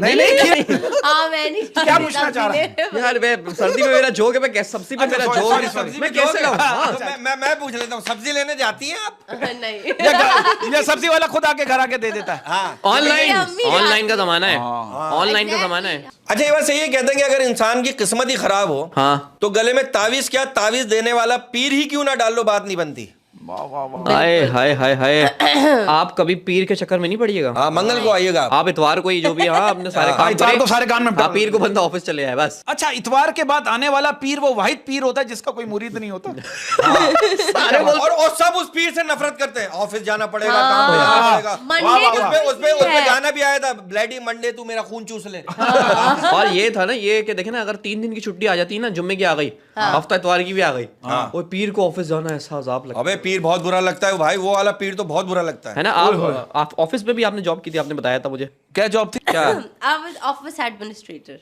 हाँ मैं नहीं क्या पूछना चाह रहा है? यार मैं सर्दी में मेरा जोक है, मैं सब्जी में मेरा जोक है, sorry, मैं कैसे लाऊं? हाँ। तो मैं पूछ लेता हूँ, सब्जी लेने जाती हैं आप? नहीं। ये सब्जी वाला खुद आके घर आके दे देता है। हाँ। ऑनलाइन, अम्मी ऑनलाइन का आती जमाना है, हाँ। ऑनलाइन का जमाना है। अच्छा ये बात सही है, कहते हैं कि अगर इंसान की किस्मत ही खराब हो हाँ। तो गले में तावीज क्या, तावीज देने वाला पीर ही क्यों ना डाल लो, बात नहीं बनती। वाह वाह वाह। हाय हाय हाय हाय। आप कभी पीर के चक्कर में नहीं पड़िएगा। हाँ मंगल को आइएगा आप। आप इतवार को ही जो भी, हाँ अपने सारे काम इतवार करें। को सारे काम निपटा हाँ, पीर को बंदा ऑफिस चले जाए बस। अच्छा, इतवार के बाद आने वाला पीर वो वाहिद पीर होता है जिसका कोई मुरीद नहीं होता। सारे बोल और सब उस पीर से नफरत करते हैं, ऑफिस जाना पड़ेगा, हाँ। काम पे जाना पड़ेगा। मंडे वाह, का वाह, उसपे गाना भी आया था, ब्लैडी मंडे तू मेरा खून चूस ले। और ये था ना, ये कि देखे ना, अगर 3 दिन की छुट्टी आ जाती है ना, जुम्मे की आ गई, हफ्ता इतवार की भी आ गई, वो पीर को ऑफिस जाना ऐसा अजाब लगता अबे पीर बहुत बुरा लगता है भाई, वो वाला पीर तो बहुत बुरा लगता है है। ना। आप ऑफिस में भी आपने जॉब की थी, आपने बताया था मुझे। क्या जॉब थी? क्या? I was office administrator.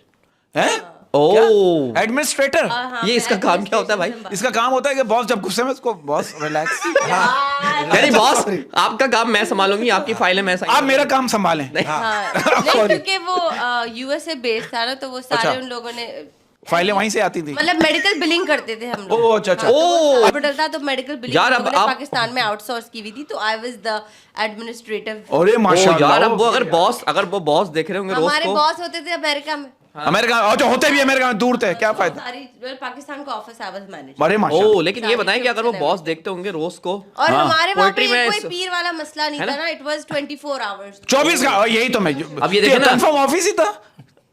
Oh, administrator. ये इसका काम क्या होता है भाई? इसका काम होता है कि बॉस जब गुस्से में उसको बॉस रिलैक्स, नहीं बॉस, आपका काम मैं संभालूंगी, आपकी फाइलें मैं आप मेरा काम संभालें। हाँ, नहीं क्योंकि वो यूएसए बेस्ड था ना, तो वो सारे अच्छा। उन लोगों ने फाइलें वहीं से आती थी। मतलब मेडिकल बिलिंग करते थे हम लोग। ओह अच्छा अच्छा। हॉस्पिटल था तो मेडिकल बिलिंग यार, अब लोगों ने आप- पाकिस्तान में आउटसोर्स की हुई थी, तो आई वाज द एडमिनिस्ट्रेटिव। अरे ओ माशाल्लाह। यार, अब वो अगर वो बॉस देख रहे होंगे रोज हमारे को, बॉस होते थे अमेरिका में, अमेरिका, और जो होते भी अमेरिका में दूर थे, क्या फायदा। सारी पाकिस्तान का ऑफिस आई वाज मैनेजर। अरे माशाल्लाह। ओ लेकिन ये बताएं कि अगर वो बॉस देखते होंगे रोज को, और हमारे वहाँ पे पोएट्री में कोई पीर वाला मसला नहीं था ना, इट वाज 24 आवर्स। 24 का, यही तो मैं। अब ये देखे ना- कंफर्म ऑफिस ही था।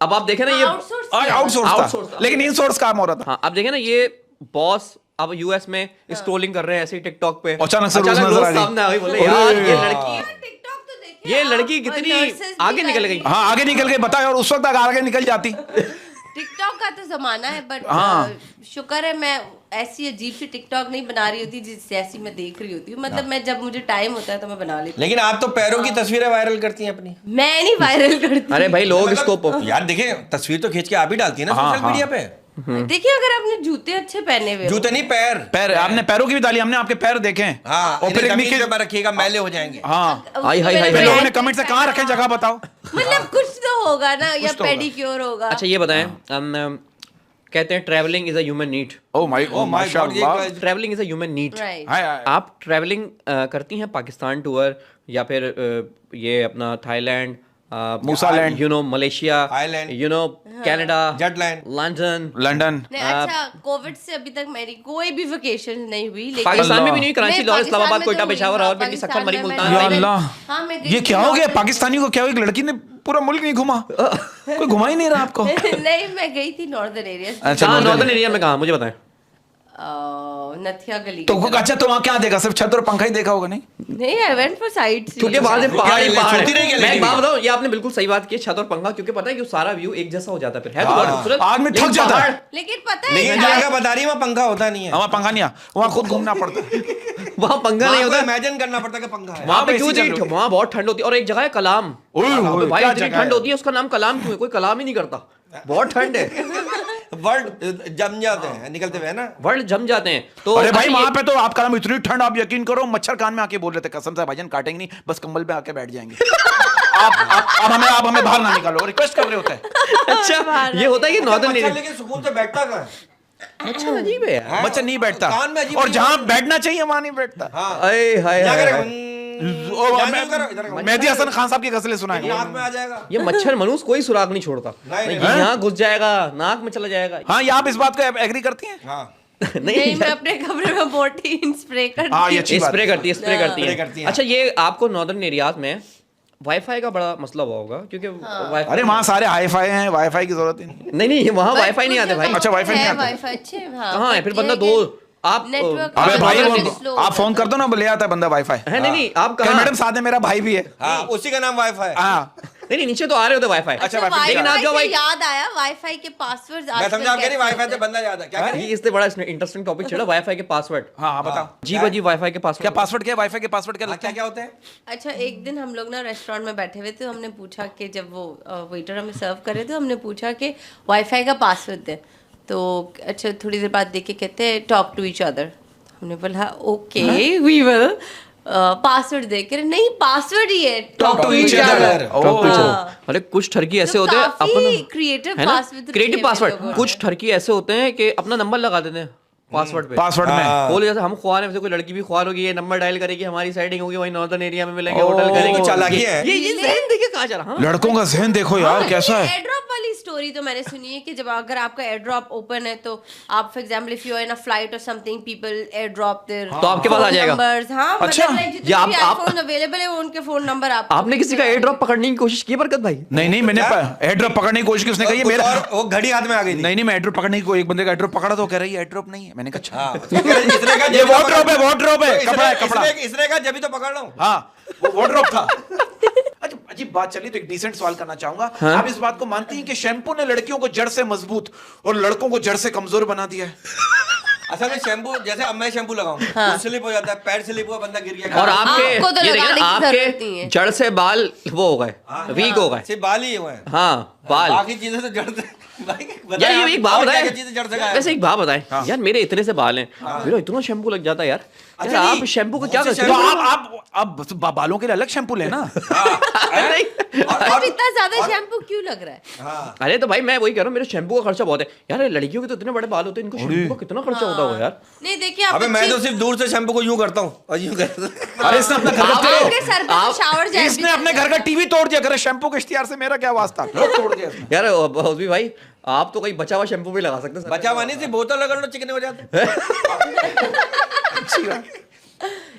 अब आप देखें ना ये आउटसोर्स आउटसोर्स Outsource था, था। लेकिन इनसोर्स काम हो रहा था। हाँ, अब देखें ना, ये बॉस अब यूएस में स्क्रोलिंग कर रहे हैं ऐसे ही टिकटॉक पे, अचानक से रोज नजर रोज आ गई। सामने आ गई, बोले यार अरे ये यार। लड़की, टिकटॉक तो देखे ये आप, लड़की और कितनी nurses भी आगे निकल गई। हाँ आगे निकल के बताए, और उस वक्त तक आगे निकल जाती। टिकटॉक का तो जमाना है, बट हाँ। शुक्र है मैं ऐसी अजीब सी टिकटॉक नहीं बना रही होती जैसी मैं देख रही होती हूँ। मतलब मैं जब मुझे टाइम होता है तो मैं बना लेती हूँ। लेकिन आप तो पैरों की तस्वीरें वायरल करती हैं अपनी। मैं नहीं वायरल करती। अरे भाई लोग इसको यार देखिए, तस्वीर तो खींच के आप ही डालती है ना हाँ, सोशल हाँ। मीडिया पे। देखिए अगर आपने जूते अच्छे पहने हुए हो, जूते नहीं, पैर। पैर, आपने पैरों की भी डाली, हमने आपके पैर देखे हैं। हाँ, और फिर इन्हें एक जमीन नीचे, पे रखिएगा, मैले हो जाएंगे। हाँ हाय, हाय, हाय, फिर हाय। लोगों ने कमेंट से कहाँ रखे, जगह बताओ। मतलब कुछ तो होगा ना, या तो होगा। पेडिक्योर होगा। अच्छा ये बताएं, हम कहते हैं travelling is a human need. Oh my Oh my God, माशाल्लाह। ये travelling is a human need. Right. हाय हाय। आप ट्रैवलिंग करती हैं, पाकिस्तान टूर या फिर ये अपना थाईलैंड, मूसालैंड, you know Malaysia, island, you know Canada, जेटलैंड, लंदन, लंदन। नहीं, अच्छा कोविड से अभी तक मेरी कोई भी वेकेशन नहीं हुई, लेकिन पाकिस्तान में भी नहीं, नहीं, कराची, लाहौर, पाकिस्तान इस्लामाबाद, में कोयटा, तो हुई, पेशावर, हाँ, रावलपिंडी, सक्कर, मरी, पाकिस्तान में मुल्तान। मैं या गई। अल्लाह, हाँ, मैं गई ये थी क्या हो गया? नॉर्थ- पाकिस्तानियों को क्या हो, एक लड़की ने पूरा मुल्क नहीं घुमा, कोई घुमा ही नहीं रहा आपको। नहीं, मैं गई थी नॉर्दर्न एरिया, अच्छा, कहाँ, northern नॉर्दर्न एरिया में कहाँ, मुझे बताएं। नथिया गली तो की तरफ। अच्छा, तो वहाँ क्या देखा? सिर्फ छत और पंखा ही देखा होगा? नहीं, नहीं, आई वेंट फॉर साइट क्योंकि वहां से पहाड़ ही पहाड़ सोती नहीं है। क्या मैं एक लेडी? बात बताऊं, ये आपने बिल्कुल सही बात की, छत और पंखा, क्योंकि पता है कि सारा व्यू एक जैसा हो जाता है, फिर है तो बहुत खूबसूरत, आदमी थक लेकिन जाता है। पहाड़- लेकिन पता है लेकिन क्या? जगह बता रही है, वहाँ पंखा होता नहीं है। वहाँ पंखा नहीं, वहाँ खुद घूमना पड़ता है। वहाँ पंखा नहीं होता, इमेजिन करना पड़ता है कि पंखा है। वहाँ पे वहाँ क्यों पे ऐसी नहीं, चल रही वहाँ बहुत ठंड होती है। और एक जगह है कलाम, ओए, भाई क्या इतनी जगह ठंड है? होती है, उसका नाम कलाम क्यों है? कोई कलाम ही नहीं करता, बहुत ठंड है। वर्ल्ड जम जाते हैं, निकलते हुए ना। वर्ल्ड जम जाते हैं। तो अरे भाई, अच्छा, वहां ये- पे तो आपका नाम इतनी ठंड, आप यकीन करो, मच्छर कान में आके बोल रहे थे, कसम से भाईजान काटेंगे नहीं, बस कंबल पे आके बैठ जाएंगे। आप हमें बाहर ना निकालो, रिक्वेस्ट कर रहे होते हैं। अच्छा ये होता है कि नॉर्दर्न मच्छर एरिया, लेकिन सुकून से बैठता कहाँ है? अच्छा अजीब है यार। मच्छर नहीं बैठता, कान में अजीब और अजीब जहाँ बैठना चाहिए वहां नहीं बैठता। हाँ, अये हाय क्या हाय करेगा? हाय। मेहदी हसन खान साहब की गजलें सुनाएंगे। नाक में आ जाएगा। ये मच्छर मनुष्य कोई सुराग नहीं छोड़ता, नहीं, नहीं, यहाँ घुस जाएगा, नाक में चला जाएगा। हाँ, ये आप इस बात को एग्री करती हैं? हाँ, नहीं, मैं अपने कमरे में मोर्टीन स्प्रे करती हाँ, ये हूँ। अच्छी बात स्प्रे करती है, स्प्रे करती स्प्रे करती है। है। अच्छा ये आपको नॉर्दर्न एरियाज में वाईफाई का बड़ा मसला हुआ होगा, क्योंकि वाईफाई अरे वहाँ सारे हाईफाई हैं, वाईफाई की जरूरत ही नहीं। नहीं वहाँ But वाईफाई नहीं कुछ आते भाई। जगहों अच्छा, पे वाईफाई नहीं है आते। वाईफाई अच्छे, हाँ, कहाँ है but फिर ये बंदा है दो कि आप नेटवर्क अबे भाई, नेटवर्क वो slow आप हो फोन जाता कर दो ना, ले आता है बंदा वाईफाई। है नहीं आप कल कहाँ मैडम साथ में मेरा भाई भी है। हाँ, उसी का नाम वाईफाई है। हाँ, नहीं नीचे तो आ रहे होते वाईफाई। अच्छा, वाईफाई लेकिन आप जो से भाई याद आया, वाईफाई के पासवर्ड मैं समझा आप कह रही वाईफाई से बंदा ज्यादा क्या ये इससे बड़ा इंटरेस्टिंग टॉपिक चला वाईफाई के पासवर्ड। हाँ बताओ जी भाई वाईफाई के क्या पासवर्ड पासवर्ड क्या है? वाईफाई के पासवर्ड क्या लगता क्या है? क्या होते हैं? अच्छा, एक दिन हम लोग ना रेस्टोरेंट में बैठे हुए थे, हमने पूछा कि जब वो वेटर हमें सर्व कर रहे थे, हमने पूछा कि वाईफाई का पासवर्ड दे। तो अच्छा थोड़ी देर बाद देख के कहते हैं टॉक टू ईच अदर। हमने बोला ओके वी विल पासवर्ड दे कर, नहीं पासवर्ड ही है टॉक टू ईच अदर। अरे कुछ ठरकी ऐसे होते हैं काफी क्रिएटिव पासवर्ड, क्रिएटिव पासवर्ड। कुछ ठरकी ऐसे होते हैं कि अपना नंबर लगा देते हैं पासवर्ड पे। पासवर्ड में बोले जैसे हम ख्वार हैं, वैसे कोई लड़की भी ख्वार होगी, ये नंबर डायल करेगी, हमारी सेटिंग होगी, वही नॉर्दर्न एरिया में मिलेंगे, होटल करेंगे। तो चालाकी है। ये ज़हन देखिए कहाँ जा रहा। हाँ? लड़कों का जहन देखो यार कैसा है। एयर ड्रॉप वाली स्टोरी तो मैंने सुनी है कि जब अगर आपका एयर ड्रॉप ओपन है तो आप for example if you are in a flight और something people air drop there तो आपके पास आ जाएगा। नंबर्स। हां अच्छा, मतलब जितने या भी आप आईफोन अवेलेबल है वो उनके फोन नंबर आप आपने किसी का एयर ड्रॉप पकड़ने की कोशिश की बरकत भाई? नहीं मैंने एयर ड्रॉप पकड़ने की कोशिश की, उसने कहा ये कुछ मेरा, और वो घड़ी हाथ में आ गई थी। नहीं मैं एयर ड्रॉप पकड़ने की, एक बंदे का एयर ड्रॉप पकड़ा तो कह रहा है ये एयर ड्रॉप नहीं है। मैंने कहा हाँ, अच्छा इसने कहा ये वार्डरोब है, वार्डरोब है, तो कपड़ा है, कपड़ा। इसने कहा जब ही तो पकड़ लो। हाँ वो वार्डरोब था। अच्छा अजीब बात चली तो एक डिसेंट सवाल करना चाहूंगा। आप इस बात को मानती हैं कि शैम्पू ने लड़कियों को जड़ से मजबूत और लड़कों को जड़ से कमजोर बना दिया है? असल में शैम्पू जैसे अब मैं शैम्पू लगाऊं स्लिप हो जाता है, पैर स्लिप हुआ, बंदा गिर गया। और आपके आपको तो ये देखिए लगाने ना, की जरूरत नहीं आपके है। जड़ से बाल वो हो गए, वीक हो गए। सिर्फ बाल ही हुए हैं। हाँ बाल। बाकी चीजें तो जड़ से भाई यार ये एक बात बताए, चीजें जड़ से गायब। वैसे एक बात बताए यार, मेरे इतने से बाल हैं, मेरा इतना शैम्पू लग जाता है यार। अच्छा, यार नहीं, आप शैम्पू को क्या बहुत से करते हो? तो आप बालों के लिए अलग शैम्पू लेना। अरे अब इतना ज्यादा शैम्पू क्यों लग रहा है? अरे तो भाई मैं वही कह रहा हूँ, मेरे शैम्पू का खर्चा बहुत है यार। लड़कियों के तो इतने बड़े बाल होते हैं, इनको शैम्पू का कितना खर्चा होता होगा यार। नहीं देखिए आप अबे मैं तो सिर्फ दूर से शैम्पू को यूं करता हूँ और यूं करता हूँ। अरे इसने अपना घर आपके सर पे आप- शावर जेल इसने अपने घर का टीवी तोड़ दिया। करे शैम्पू के इश्तिहार से मेरा क्या वास्ता, तोड़ दिया इसने। यार हौसवी भाई आप तो कहीं बचा हुआ शैम्पू भी लगा सकते हैं। बचा हुआ नहीं थी, बोतल रगड़ लो चिकने हो जाते।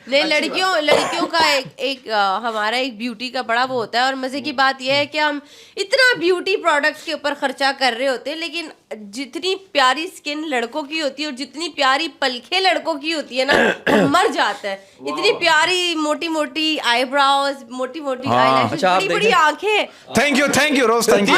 नहीं लड़कियों का एक हमारा एक ब्यूटी का बड़ा वो होता है। और मजे की बात यह है कि हम इतना ब्यूटी प्रोडक्ट्स के ऊपर खर्चा कर रहे होते हैं, लेकिन जितनी प्यारी स्किन लड़कों की होती है और जितनी प्यारी पलखें लड़कों की होती है ना, वो मर जाता है। इतनी प्यारी मोटी मोटी आईब्राउज, मोटी मोटी आईलैशेस, अच्छा, आप बड़ी बड़ी देखें। आंखें। Thank you Rose, thank you.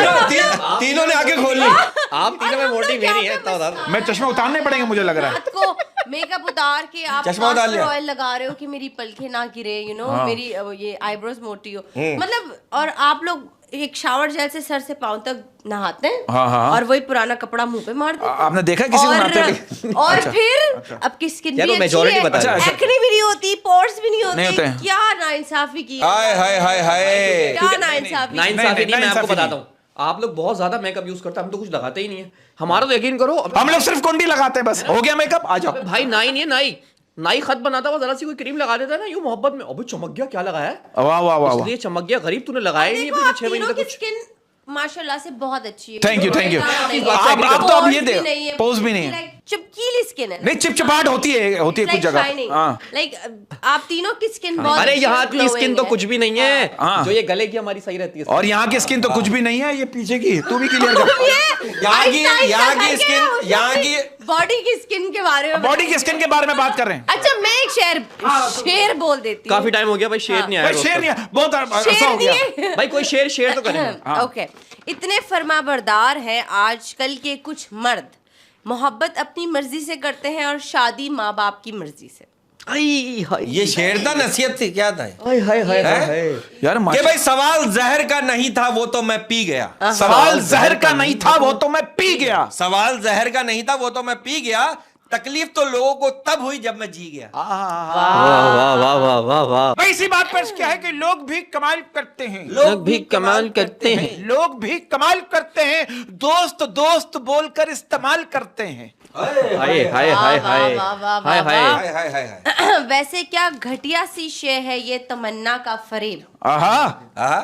तीनों ने आके खोल ली। आप तीनों में मोटी मेरी है इतना बता दो। मैं चश्मा उतारने पड़ेंगे मुझे लग रहा है। रात को मेकअप उतार के आप चश्मा उतार लिया। ऑयल लगा रहे हो कि मेरी पलखें ना गिरे, यू नो मेरी ये आईब्रोज मोटी हो, मतलब। और आप लोग एक शावर जेल से सर से पांव तक नहाते हैं हाँ। और वही पुराना कपड़ा मुंह पे मार देते हैं। आपने देखा किसी को नहाते हुए? और अच्छा, फिर अब की स्किन यार भी वो अच्छी majority है, बता रहे हैं। एक्ने भी नहीं होती, पोर्स भी नहीं नहीं होते होते। हैं। क्या नाइंसाफी की, हाय हाय हाय हाय। क्या नाइंसाफी। नाइंसाफी नहीं, मैं आपको नाइंसाफी बताता हूँ। आप लोग बहुत ज्यादा मेकअप यूज करते हैं, हम तो कुछ लगाते ही नहीं है। हमारा तो यकीन करो, हम लोग सिर्फ कुंडी लगाते हैं, बस हो गया मेकअप, आ जाओ। भाई नाई नहीं है, नाई खत बनाता हुआ जरा सी कोई क्रीम लगा देता है ना, यूं मोहब्बत में, अबे चमक गया, क्या लगाया है? वाह वाह वाह। इसलिए चमक गया। गरीब तूने लगाया ही नहीं देखो पिछले आप 6 महीने तीनों तक की कुछ। स्किन माशाल्लाह से बहुत अच्छी है। Thank you thank you. इस बात से agree आप तो अब ये Pores भी दे नहीं है, पोज भी नहीं है। like चिपकीली स्किन है। नहीं चिपचिपाहट होती है कुछ जगह। हाँ। लाइक आप तीनों की स्किन बहुत अरे अच्छी यहाँ और की स्किन glowing तो है। कुछ भी नहीं है, हाँ। जो ये गले की हमारी सही रहती है। और यहाँ की स्किन तो कुछ भी नहीं है, ये पीछे की तू भी क्लियर कर। यहाँ की बॉडी की स्किन के बारे में बॉडी की स्किन के बारे में बात कर रहे हैं। अच्छा मैं एक शेर बोल देती हूँ। काफी टाइम हो गया भाई, शेर नहीं आया भाई रोज शेर तक। नहीं है, बहुत अरसा शेर हो गया। नहीं है। भाई कोई शेर तो करें। ओके, इतने फरमाबरदार हैं आजकल के कुछ मर्द, मोहब्बत अपनी मर्जी से करते हैं और शादी माँ बाप की मर्जी से। ये शेर था, नसीहत थी, क्या था? यार कि भाई सवाल जहर का नहीं था वो तो मैं पी गया। सवाल जहर का नहीं था वो तो मैं पी गया। सवाल जहर का नहीं था वो तो मैं पी गया। तकलीफ तो लोगों को तब हुई जब मैं जी गया। वाह वाह वाह वाह वाह। भाई इसी बात पर क्या है कि लोग भी कमाल करते हैं, लोग भी कमाल करते हैं। लोग भी कमाल करते हैं, दोस्त दोस्त बोलकर इस्तेमाल करते हैं। हाय हाय हाय हाय हाय हाय। हाय हाय हाय हाय। वैसे क्या घटिया सी शे है ये तमन्ना का फरेब। आहा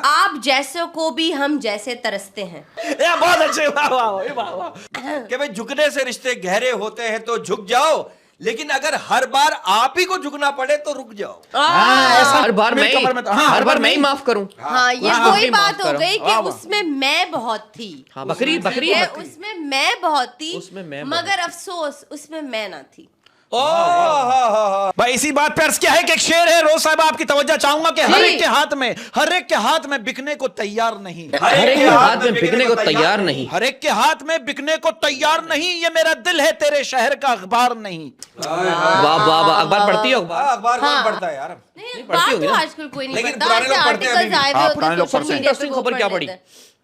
आप जैसों को भी हम जैसे तरसते हैं। ये बहुत अच्छे। वाह वाह वाह वाह। कि भाई झुकने से रिश्ते गहरे होते हैं तो झुक जाओ, लेकिन अगर हर बार आप ही को झुकना पड़े तो रुक जाओ। हर बार मैं मेरी कमर में तो- हाँ, हर बार मैं ही माफ करूं। हाँ ये हाँ, वही माफ बात हो करो। गई कि उसमें मैं बहुत थी। हाँ बकरी उसमें मैं बहुत थी, उसमें मैं मगर अफसोस उसमें मैं ना थी। भाई इसी बात पे अर्ज क्या है कि एक शेर है, रोज साहब आपकी तवज्जो चाहूंगा कि हर एक के हाथ में बिकने को तैयार नहीं, हर एक के हाथ में बिकने को तैयार नहीं, हर एक के हाथ में बिकने को तैयार नहीं, ये मेरा दिल है तेरे शहर का अखबार नहीं। वाह वाह वाह, अखबार पढ़ती हो? अखबार कौन पढ़ता है यार? नहीं, बात तो आजकल कोई नहीं लेकिन पढ़ता। पुराने लोग पढ़ते हैं अभी भी। हाँ, पुराने लोग पढ़ते हैं। इंटरेस्टिंग खबर क्या पड़ी?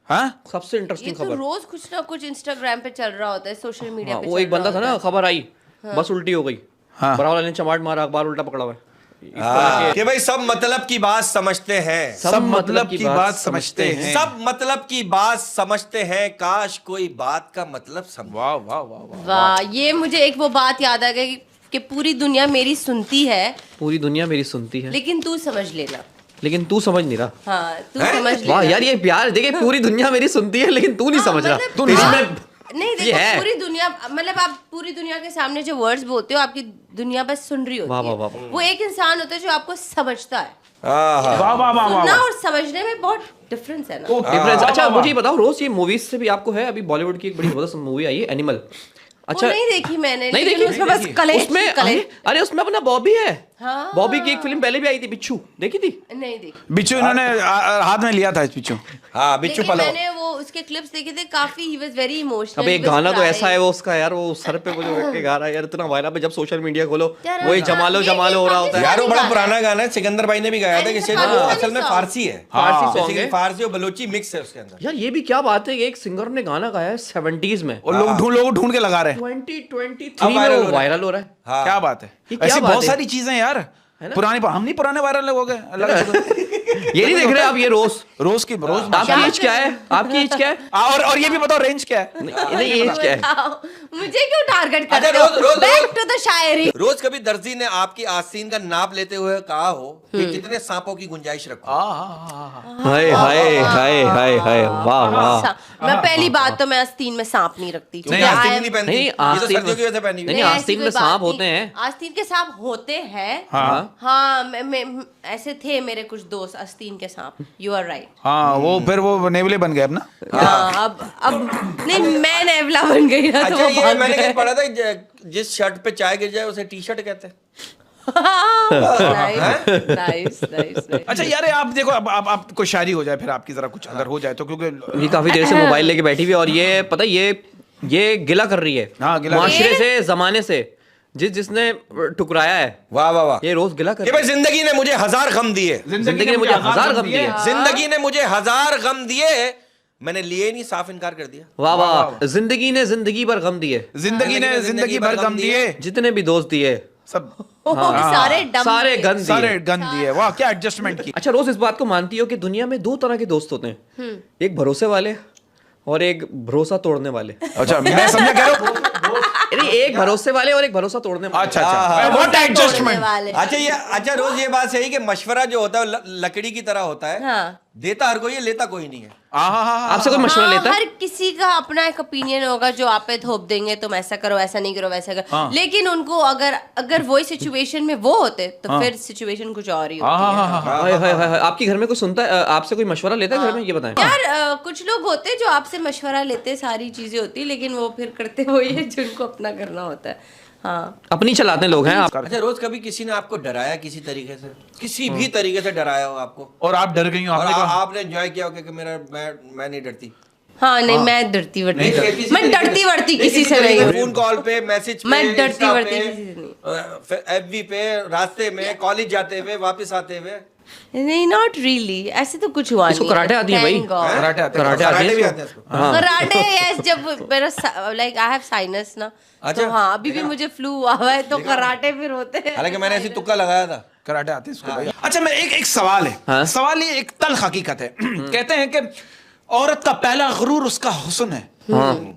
हाँ सबसे ये इंटरेस्टिंग तो खबर, रोज कुछ ना कुछ इंस्टाग्राम पे चल रहा होता है, सोशल मीडिया पे वो एक चल रहा बंदा था होता ना, है। खबर आई बस उल्टी हो गई, हाँ। बड़ा वाला ने चमाट मारा, अखबार उल्टा पकड़ा हुआ है। कि भाई सब मतलब की बात समझते हैं, सब मतलब की बात समझते हैं, सब मतलब की बात समझते हैं, काश कोई बात का मतलब समझ। वाह वाह वाह वाह। वाह, ये मुझे एक वो बात याद आ गई कि पूरी दुनिया मेरी सुनती है, पूरी दुनिया मेरी सुनती है लेकिन तू समझ लेना। लेकिन तू समझ नहीं रहा। हाँ, तू समझ लेना। वाह यार, ये प्यार देखिए, पूरी दुनिया मेरी सुनती है लेकिन तू नहीं हाँ, समझ रहा। मतलब तू नहीं, ये देखो है। पूरी दुनिया, मतलब आप पूरी दुनिया के सामने जो वर्ड्स बोलते हो, आपकी दुनिया बस सुन रही वाह, होती वाह, वाह, है। वो एक इंसान होता है जो आपको समझता है। वाह वाह वाह वाह सुनना वाह। और समझने में बहुत डिफरेंस है ना। डिफरेंस। अच्छा मुझे ये बताओ रोज, ये मूवीज से भी आपको है, अभी बॉलीवुड की एक बड़ी जबरदस्त मूवी आई है एनिमल। अच्छा वो नहीं देखी मैंने, नहीं लेकिन देखी? उसमें बस कलेश उसमें कलेश अरे उसमें अपना बॉबी है। हाँ। बॉबी की एक फिल्म पहले भी आई थी, बिच्छू, देखी थी? नहीं देखी। बिच्छू इन्होंने हाथ में लिया था, इस बिच्छू। हाँ बिच्छू लेकिन पलो। मैंने वो उसके क्लिप्स देखे थे, काफी ही वाज वेरी इमोशनल। अब एक गाना तो ऐसा है वो उसका यार, वो सर पे वो जो रख के गा रहा है यार, इतना वायरल पे, जब सोशल मीडिया खोलो वही जमालो ये जमालो हो रहा होता है। यार वो बड़ा पुराना गाना है, सिकंदर भाई ने भी गाया था, कि वो असल में फारसी है, फारसी सॉन्ग बेसिकली है फारसी और बलोची मिक्स है उसके अंदर। यार। ये भी क्या बात है कि एक सिंगर ने गाना गाया है 70s में, और लोग ढूंढ के लगा रहे हैं। 2023 में वायरल वो हो रहा है। वायरल हो रहा है। हाँ। क्या बात है, ये क्या ऐसी बात बहुत है? सारी चीजें यार पुरानी, हम नहीं पुराने वायरल हो गए अल्लाह का शुक्र। ये नहीं देख रहे आप, ये रोज रोज आपकी एज क्या है? आपकी एज क्या है? और ये भी बताओ रेंज क्या है? नहीं एज क्या है? मुझे क्यों टारगेट अच्छा, करते रोज- हो? रोज- बैक टू द शायरी। रोज कभी दर्जी ने आपकी आस्तीन का नाप लेते हुए कहा हो कि कितने सांपों की गुंजाइश रखो? हाय हाय हाय हाय हाय, वाह वाह। मैं पहली बात तो मैं आस्तीन में सांप नहीं रखती, क्योंकि क्योंकि आस्तीन I ही am- नहीं पहनती, नहीं, ये तो आस्तीन सर्दियों की वजह से पहनी हुई नहीं, है। ऐसी आस्तीन कोई में बात सांप नहीं। होते हैं। आस्तीन के सांप होते हैं। हाँ हाँ, ऐसे थे मेरे कुछ दोस्त आस्तीन के सांप। You are right. हाँ, वो फिर वो नेवले बन गए अब ना। हाँ, अब नहीं, मैं नेवला बन गई ना, तो अच्छा वो ये भाग मैंने गए। कहीं पढ़ा था, जिस शर्ट पे चाय गिर जाए उसे टी शर्ट कहते हैं। Nice nice. अच्छा यार आप देखो, अब आप कोई शायरी हो जाए फिर आपकी, जरा कुछ अगर हो जाए तो, क्योंकि ये काफी देर से मोबाइल लेके बैठी हुई है और ये पता है, ये गिला कर रही है हाँ, गिला कर रही माशरे से, जमाने से, जिसने ठुकराया है। वाह वाह वाह। ये रोज गिला कर कि भाई जिंदगी ने मुझे हजार गम दिए, जिंदगी ने मुझे हजार गम दिए। जिंदगी ने मुझे हजार गम दिए, मैंने लिए नहीं, साफ इनकार कर दिया। वाह वाह। जिंदगी ने जिंदगी भर गम दिए, जिंदगी ने जिंदगी भर गम दिए, जितने भी दोस्त दिए सब सारे डम सारे थे। गन दिए। सारे गन दिए। वाह क्या एडजस्टमेंट की। अच्छा रोज इस बात को मानती हो कि दुनिया में दो तरह के दोस्त होते हैं, एक भरोसे वाले और एक भरोसा तोड़ने वाले। अच्छा मैं समझा कह रहा हूँ। अरे एक भरोसे वाले और एक भरोसा तोड़ने वाले। अच्छा अच्छा, व्हाट तोड़ने एडजस्टमेंट। वाले। अच्छा रोज ये बात सही कि मशवरा जो होता है वो लकड़ी की तरह होता है, हाँ। देता हर कोई है, लेता कोई नहीं है। आपसे कोई मशवरा हाँ, लेता है? हर किसी का अपना एक ओपिनियन होगा जो आप पे थोप देंगे, तुम ऐसा करो, ऐसा नहीं करो, वैसा करो। हाँ। लेकिन उनको अगर वही सिचुएशन में वो होते तो फिर सिचुएशन कुछ और ही होती है। हाय हाय हाय हाय। आपकी घर में कोई सुनता है, आपसे कोई मशवरा लेता है घर में? ये बताएं। यार कुछ लोग होते हैं जो आपसे मशवरा लेते हैं, सारी चीजें होती है, लेकिन वो फिर करते वही है जिनको अपना करना होता है। हाँ, अपनी चलाते लोग हैं आप। अच्छा रोज कभी किसी ने आपको डराया किसी तरीके से, किसी भी तरीके से डराया हो आपको, और आप डर गई हो, और आपने कहा आपने एंजॉय किया हो कि मैं नहीं डरती? हाँ, नहीं मैं डरती वरती, किसी मैं तरीके डरती वरती नहीं, किसी से नहीं हूँ। फोन कॉल पे, मैसेज पे, मैं डरती इंस्टा वरती पे, किसी से नहीं। एफबी पे, रास्ते में, कॉलेज जाते हुए, वापस आते हुए। नहीं, नॉट रियली, ऐसे तो कुछ हुआ नहीं। इसको कराटे आती है भाई? Thank God। कराटे आते हैं। कराटे आती है भी इसको? आते हैं इसको। हाँ। कराटे यस, जब मेरा लाइक आई हैव साइनस ना, अच्छा। तो हाँ अभी भी मुझे फ्लू हुआ हुआ है, तो कराटे फिर होते हैं। हालांकि मैंने ऐसी तुक्का लगाया था। कराटे आते हैं इसको भाई। अच्छा मैं एक सवाल है, हाँ? सवाल ये एक तल्ख हकीकत है। कहते हैं कि औरत का पहला गुरूर उसका हुस्न है,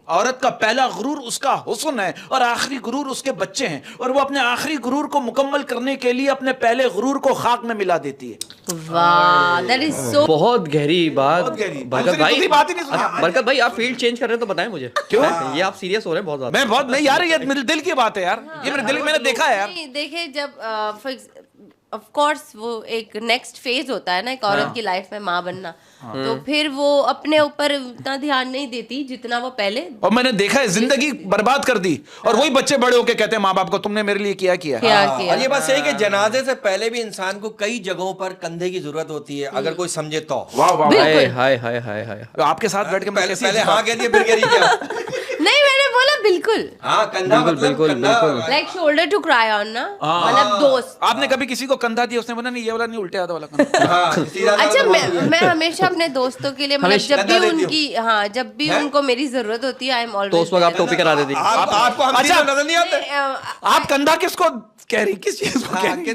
औरत का पहला गुरूर उसका हुस्न है और आखिरी गुरूर उसके बच्चे हैं, और वो अपने आखिरी गुरूर को मुकम्मल करने के लिए अपने पहले गुरूर को खाक में मिला देती है। वाह, दैट इज सो। बहुत गहरी बात। बहुत गहरी। बरकत दूसरी भाई, बात ही नहीं सुनी आपने। बरकत भाई आप फील्ड चेंज कर रहे हैं तो बताएं मुझे। क्यों? ये आप सीरियस हो रहे हैं बहुत ज्यादा। मैं बहुत नहीं यार, ये मेरे दिल की बात है यार, ये मेरे दिल, मैंने देखा है यार। देखिए जब ऑफ कोर्स वो एक नेक्स्ट फेज होता है ना एक औरत की लाइफ में, माँ बनना। तो फिर वो अपने ऊपर उतना ध्यान नहीं देती जितना वो पहले। और मैंने देखा है जिंदगी बर्बाद कर दी, और वही बच्चे बड़े होके कहते हैं माँ बाप को तुमने मेरे लिए क्या किया। और ये बात सही कि जनाजे से पहले भी इंसान को कई जगहों पर कंधे की जरूरत होती है, अगर कोई समझे तो। वाह वाह, हाय हाय हाय हाय हाय। आपके साथ बैठ के मैं कैसी पहले हाँ कह दिया फिर कह रही क्या? नहीं, मैंने बोला बिल्कुल। हाँ, कंधा मतलब बिल्कुल, बिल्कुल। Like shoulder to cry on ना, मतलब दोस्त। आपने कभी किसी को कंधा दिया, उसने बोला नहीं ये वाला नहीं, उल्टे हाथ वाला कंधा। हाँ, सीधा अच्छा, वाला मैं हमेशा अपने दोस्तों के लिए मतलब जब भी उनकी जब भी उनको मेरी जरूरत होती है, आई एम ऑलवेज। तो उस वक्त आप टोपी करा देती। आपको हम अच्छा, नजर नहीं आते? आप कंधा किसको कह रही, किस चीज को कह रही?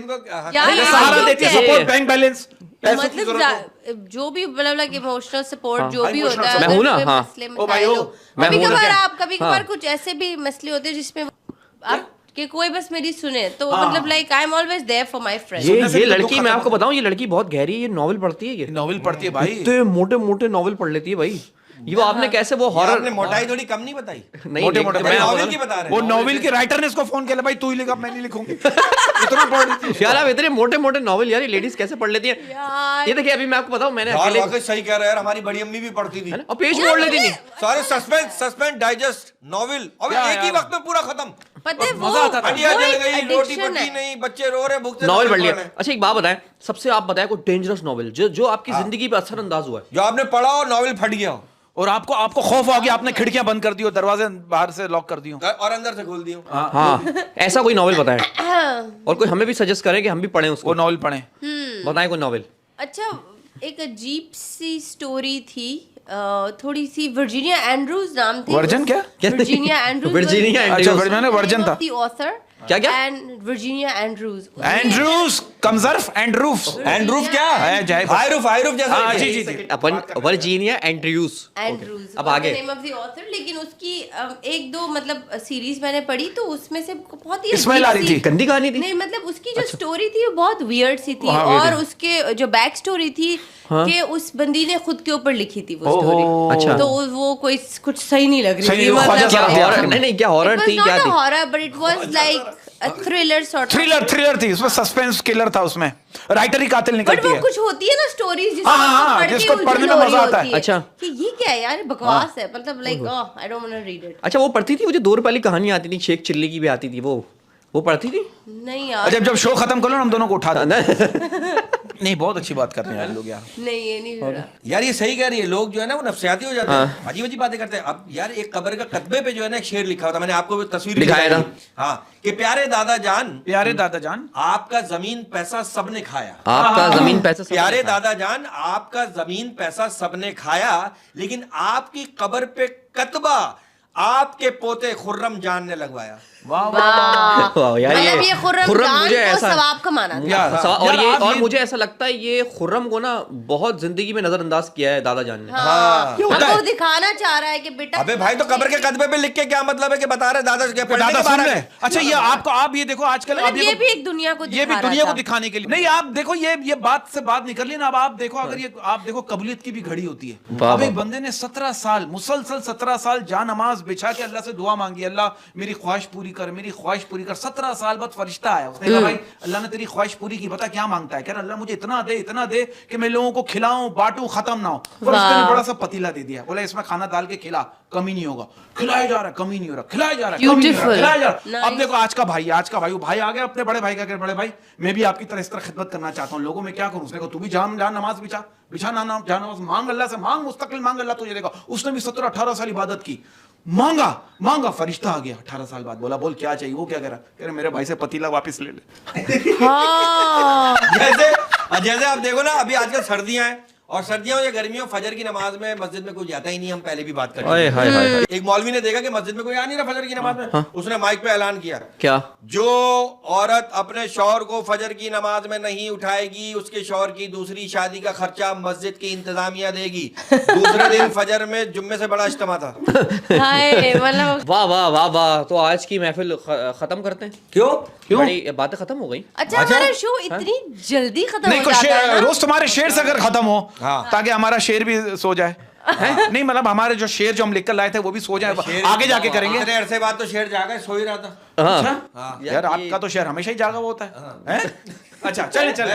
यार, सहारा देती है, सपोर्ट, बैंक बैलेंस, पैसों की जरूरत हो। मतलब जो भी मतलब इमोशनल सपोर्ट जो भी emotional होता है, मैं हूं ना, अगर कोई हाँ। मसले ओ भाई, मसाइल ओ, हो, मैं हूं ना कभी-कभार क्या? आप कभी-कभार कुछ ऐसे भी मसले होते हैं जिसमें आप कि कोई बस मेरी सुने, तो मतलब like I am always there for my friend. ये लड़की, मैं आपको बताऊं, ये लड़की बहुत गहरी है, ये नॉवेल पढ़ती है, ये नॉवेल पढ़ती है भाई, इतने मोटे मोटे नॉवेल पढ़ लेती है भाई। ये वो आपने कैसे वो हॉरर आपने मोटाई थोड़ी कम नहीं बताई। नहीं, मोटे मोटे मैं नॉवेल की बता रहे वो हैं। नॉवेल के राइटर ने इसको फोन किया, भाई तू ही लिखा, मैं नहीं लिखूंगी। इतना पढ़ रही थी। यार आप इतने मोटे मोटे नॉवेल, यार ये लेडीज कैसे पढ़ लेती हैं? यार, ये देखिए, अभी मैं आपको बताऊं, मैंने यार अकेले वाकई सही कह रहा है यार, हमारी बड़ी अम्मी भी पढ़ती थी। और पेज मोड़ लेती नहीं। सारे सस्पेंस डाइजेस्ट नॉवेल और क्या एक ही यार? वक्त में पूरा खत्म। पता है मजा आता था। हड्डियां वो जल एक गई, रोटी addiction पकी है। नहीं, बच्चे रो रहे, भूख से नॉवेल पढ़ पढ़ लिया। रहे हैं। अच्छा एक बात बताएं, सबसे आप बताएं कोई डेंजरस नॉवेल जो आपकी जिंदगी पे असर अंदाज हुआ है। जो आपने पढ़ा और नॉवेल फट गया हो और आपको खौफ आ गया, आपने खिड़कियां बंद कर दी हो, दरवाजे बाहर से लॉक कर दी हो। और अंदर से खोल दी हो। हाँ, ऐसा कोई नॉवेल बताएं, और कोई हमें भी सजेस्ट करें कि हम भी पढ़ें वो उसको। नॉवेल पढ़े। बताएं कोई नॉवेल। अच्छा, एक अजीब सी स्टोरी थी, थोड़ी सी, वर्जीनिया एंड्रूज नाम थी। वर्जन क्या? Virginia Andrews. वर्जीनिया अच्छा, एंड्रूज। मैंने वर्जन था। ऑथर क्या? And Virginia Andrews. एंड्रूज कमजर्फ, एंड्रूफ क्या है? जय हायरूफ जैसा हाँ, लिखे। जी, जी। अपन वर्जीनिया एंड्रयूज। एंड्रूज, अब आगे। Name of the author. लेकिन उसकी एक दो मतलब सीरीज मैंने पढ़ी, तो उसमें से बहुत ही स्मेल आ रही अजीब थी। सी- गंदी कहानी थी। नहीं, मतलब उसकी जो स्टोरी थी वो बहुत वियर्ड सी थी, हाँ, weird और है। उसके जो बैक स्टोरी थी कि उस बंदी ने खुद के ऊपर लिखी थी वो ओहो। स्टोरी। अच्छा। तो वो कोई कुछ सही नहीं लग रही सही थी, नहीं, वो मतलब- ख्वाजा क्या क्या हॉरर? नहीं नहीं, क्या हॉरर थी, क्या थी? Horror, but it was like a thriller sort. Thriller थी उसमें, सस्पेंस किलर था उसमें, राइटर ही कातिल बट निकलती वो है। कुछ होती है ना स्टोरीज हाँ, जिसको पढ़ने में मजा आता है। अच्छा। कि ये क्या है यार, बकवास है, मतलब like I don't want to read it. अच्छा वो पढ़ती थी, मुझे 2 रुपए वाली कहानी आती थी, शेख चिल्ली की भी आती थी, वो पढ़ती थी। नहीं यार, जब शो खत्म कर लो हम दोनों को उठा देना। नहीं, बहुत अच्छी बात कर रहे हैं लोग यार। नहीं ये नहीं हो रहा। यार ये सही कह रही है, लोग जो है ना वो नफसियाती हो जाते हैं, अजीब अजीब बातें करते हैं। अब यार एक कब्र का कतबे पे जो है ना एक शेर लिखा होता, मैंने आपको तस्वीर भी दिखाया दिखाई था। थी। हाँ, कि प्यारे दादा जान, प्यारे दादा जान, आपका जमीन पैसा सबने खाया। आपका जमीन पैसा सब प्यारे था। दादा जान, आपका जमीन पैसा सबने खाया, लेकिन आपकी कब्र पे कतबा आपके पोते खुर्रम जान ने लगवाया। वाह वाह यार, मतलब ये खुर्रम जान मुझे को ऐसा सवाब कमाना था। यार, और यार, ये आप और मुझे ऐसा लगता है ये खुर्रम को ना बहुत जिंदगी में नजरअंदाज किया है दादा जान ने। हाँ। हमको दिखाना चाह रहा है कि बेटा, अबे भाई, तो कब्र के कतबे पे लिख के क्या मतलब है कि बता रहे दादा के पढ़ने दादा के सुन बारे रहे में? हैं। अच्छा, ये आपको, आप ये देखो आजकल, मतलब आप ये भी एक दुनिया को ये भी दिखा दुनिया रहा को था। दिखाने के लिए नहीं। आप देखो, ये बात से बात निकल ली ना। अब आप देखो, अगर ये आप देखो, कबूलियत की भी घड़ी होती है। वाह, अब एक वाह। बंदे ने 17 साल मुसलसल 17 साल जान नमाज बिछा के अल्लाह से दुआ मांगी, अल्लाह मेरी ख्वाहिश पूरी कर, मेरी ख्वाहिश पूरी कर। 17 साल बाद फरिश्ता आया, उसने कहा भाई अल्लाह ने तेरी ख्वाहिश पूरी की, बता क्या मांगता है? कह रहा अल्लाह मुझे इतना दे कि मैं लोगों को खिलाऊं, बांटूं, खत्म ना हो। फरिश्ते ने बड़ा सा पतीला दे दिया, बोला इसमें खाना डाल के खिला, कमी नहीं होगा। खिलाया जा रहा है, कमी नहीं हो रहा, खिलाया जा रहा है, कमी नहीं हो रहा, Beautiful. खिलाया जा रहा है। अब Nice. देखो आज का भाई आ गया अपने बड़े भाई का, बड़े भाई मैं भी आपकी तरह इस तरह खिदमत करना चाहता हूँ, लोगों में क्या करूं? उसने कहा तू भी जान नमाज बिछा ना नमाज मांग, अल्लाह से मांग, मुस्तकिल मांग, अल्लाह तुझे देगा। उसने भी 17-18 साल इबादत की, मांगा, फरिश्ता आ गया 18 साल बाद, बोला बोल क्या चाहिए? वो क्या कह रहा, मेरे भाई से पतीला वापस ले ले। हाँ। जैसे आप देखो ना, अभी आजकल सर्दियां हैं, और सर्दियों या गर्मियों फजर की नमाज में मस्जिद में कोई जाता ही नहीं, हम पहले भी बात कर हाय हाय हाय। एक मौलवी ने देखा कि मस्जिद में कोई आ नहीं रहा फजर की नमाज में, उसने माइक पे ऐलान किया, क्या? जो औरत अपने शौहर को फजर की नमाज में नहीं उठाएगी, उसके शौहर की दूसरी शादी का खर्चा मस्जिद की इंतजामिया देगी। दूसरे दिन फजर में जुम्मे से बड़ा इज्तिमा था। हाय, मतलब वाह वाह वाह वाह। तो आज की महफिल खत्म करते हैं। क्यों? बड़ी बातें खत्म हो गई। अच्छा, हमारा शो इतनी जल्दी खत्म नहीं, हो जाता है ना? रोज तुम्हारे शेर से अगर खत्म हो, हाँ। ताकि हमारा शेर भी सो जाए। नहीं मतलब हमारे जो शेर जो हम लिख कर लाए थे वो भी सो जाए, आगे जाके करेंगे। इतने अरसे बाद तो शेर जागा, सो ही रहा था। अच्छा यार आपका तो शेर हमेशा ही जागा हुआ होता है? अच्छा चले चले,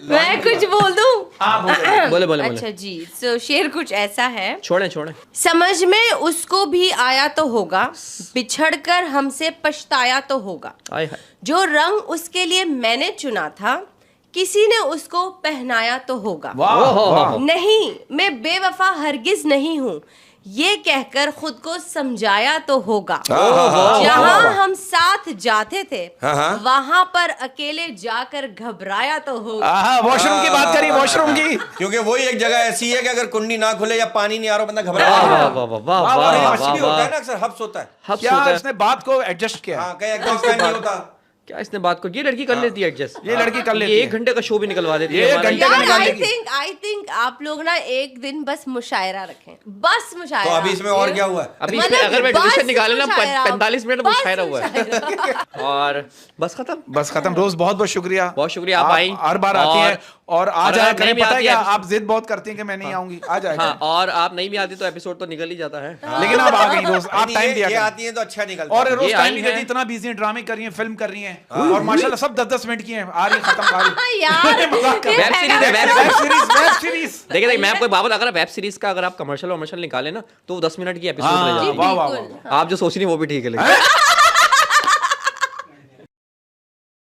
मैं कुछ बोल दूं? बोले अच्छा जी, so शेर कुछ ऐसा है, छोड़े समझ में उसको भी आया तो होगा, बिछड़कर हमसे पछताया तो होगा, आय हाय। जो रंग उसके लिए मैंने चुना था किसी ने उसको पहनाया तो होगा। वाह नहीं, मैं बेवफा हरगिज नहीं हूँ, ये कहकर खुद को समझाया तो होगा। जहाँ हम साथ जाते थे वहाँ पर अकेले जाकर घबराया तो होगा। वॉशरूम की बात करी, वॉशरूम की, क्योंकि वही एक जगह ऐसी है कि अगर कुंडी ना खुले या पानी नहीं आ रहा बंदा घबरा होता है ना, अक्सर हब्स होता है। क्या इसने बात को एडजस्ट किया? हाँ, कहीं एग्जॉस्ट फैन नहीं होता। क्या इसने बात को, ये लड़की कर लेती है एडजस्ट, ये लड़की कर लेती है, 1 घंटे का शो भी निकलवा देती है। आई थिंक आप लोग ना एक दिन बस मुशायरा रखें, बस मुशायरा। तो अभी इसमें और क्या हुआ है? अभी इसमें अगर मैं डिस्कशन निकाले ना 45 मिनट मुशायरा हुआ है। और बस खत्म। रोज बहुत बहुत शुक्रिया, बहुत शुक्रिया, आप आई, हर बार आती हैं और आ जाया करें। पता है क्या, आप आप जिद बहुत करती हैं कि मैं नहीं आऊंगी, आ जाए। हाँ, और आप नहीं भी आती तो एपिसोड तो निकल ही जाता है। लेकिन आप आ गई रोज, आप टाइम दिया ये आती हैं तो अच्छा निकलता और है। रोज टाइम नहीं देती, इतना बिजी ड्रामे कर रही हैं, फिल्म कर रही हैं, और माशाल्लाह सब 10-10 मिनट की हैं, आ रही खत्म आ रही। यार वेब सीरीज देखिए मैं आपको बाबत, अगर वेब सीरीज का अगर आप कमर्शियल निकाले ना तो 10 मिनट की एपिसोड रह जाती है। वाह आप जो सोच रही हैं वो भी ठीक है, लेकिन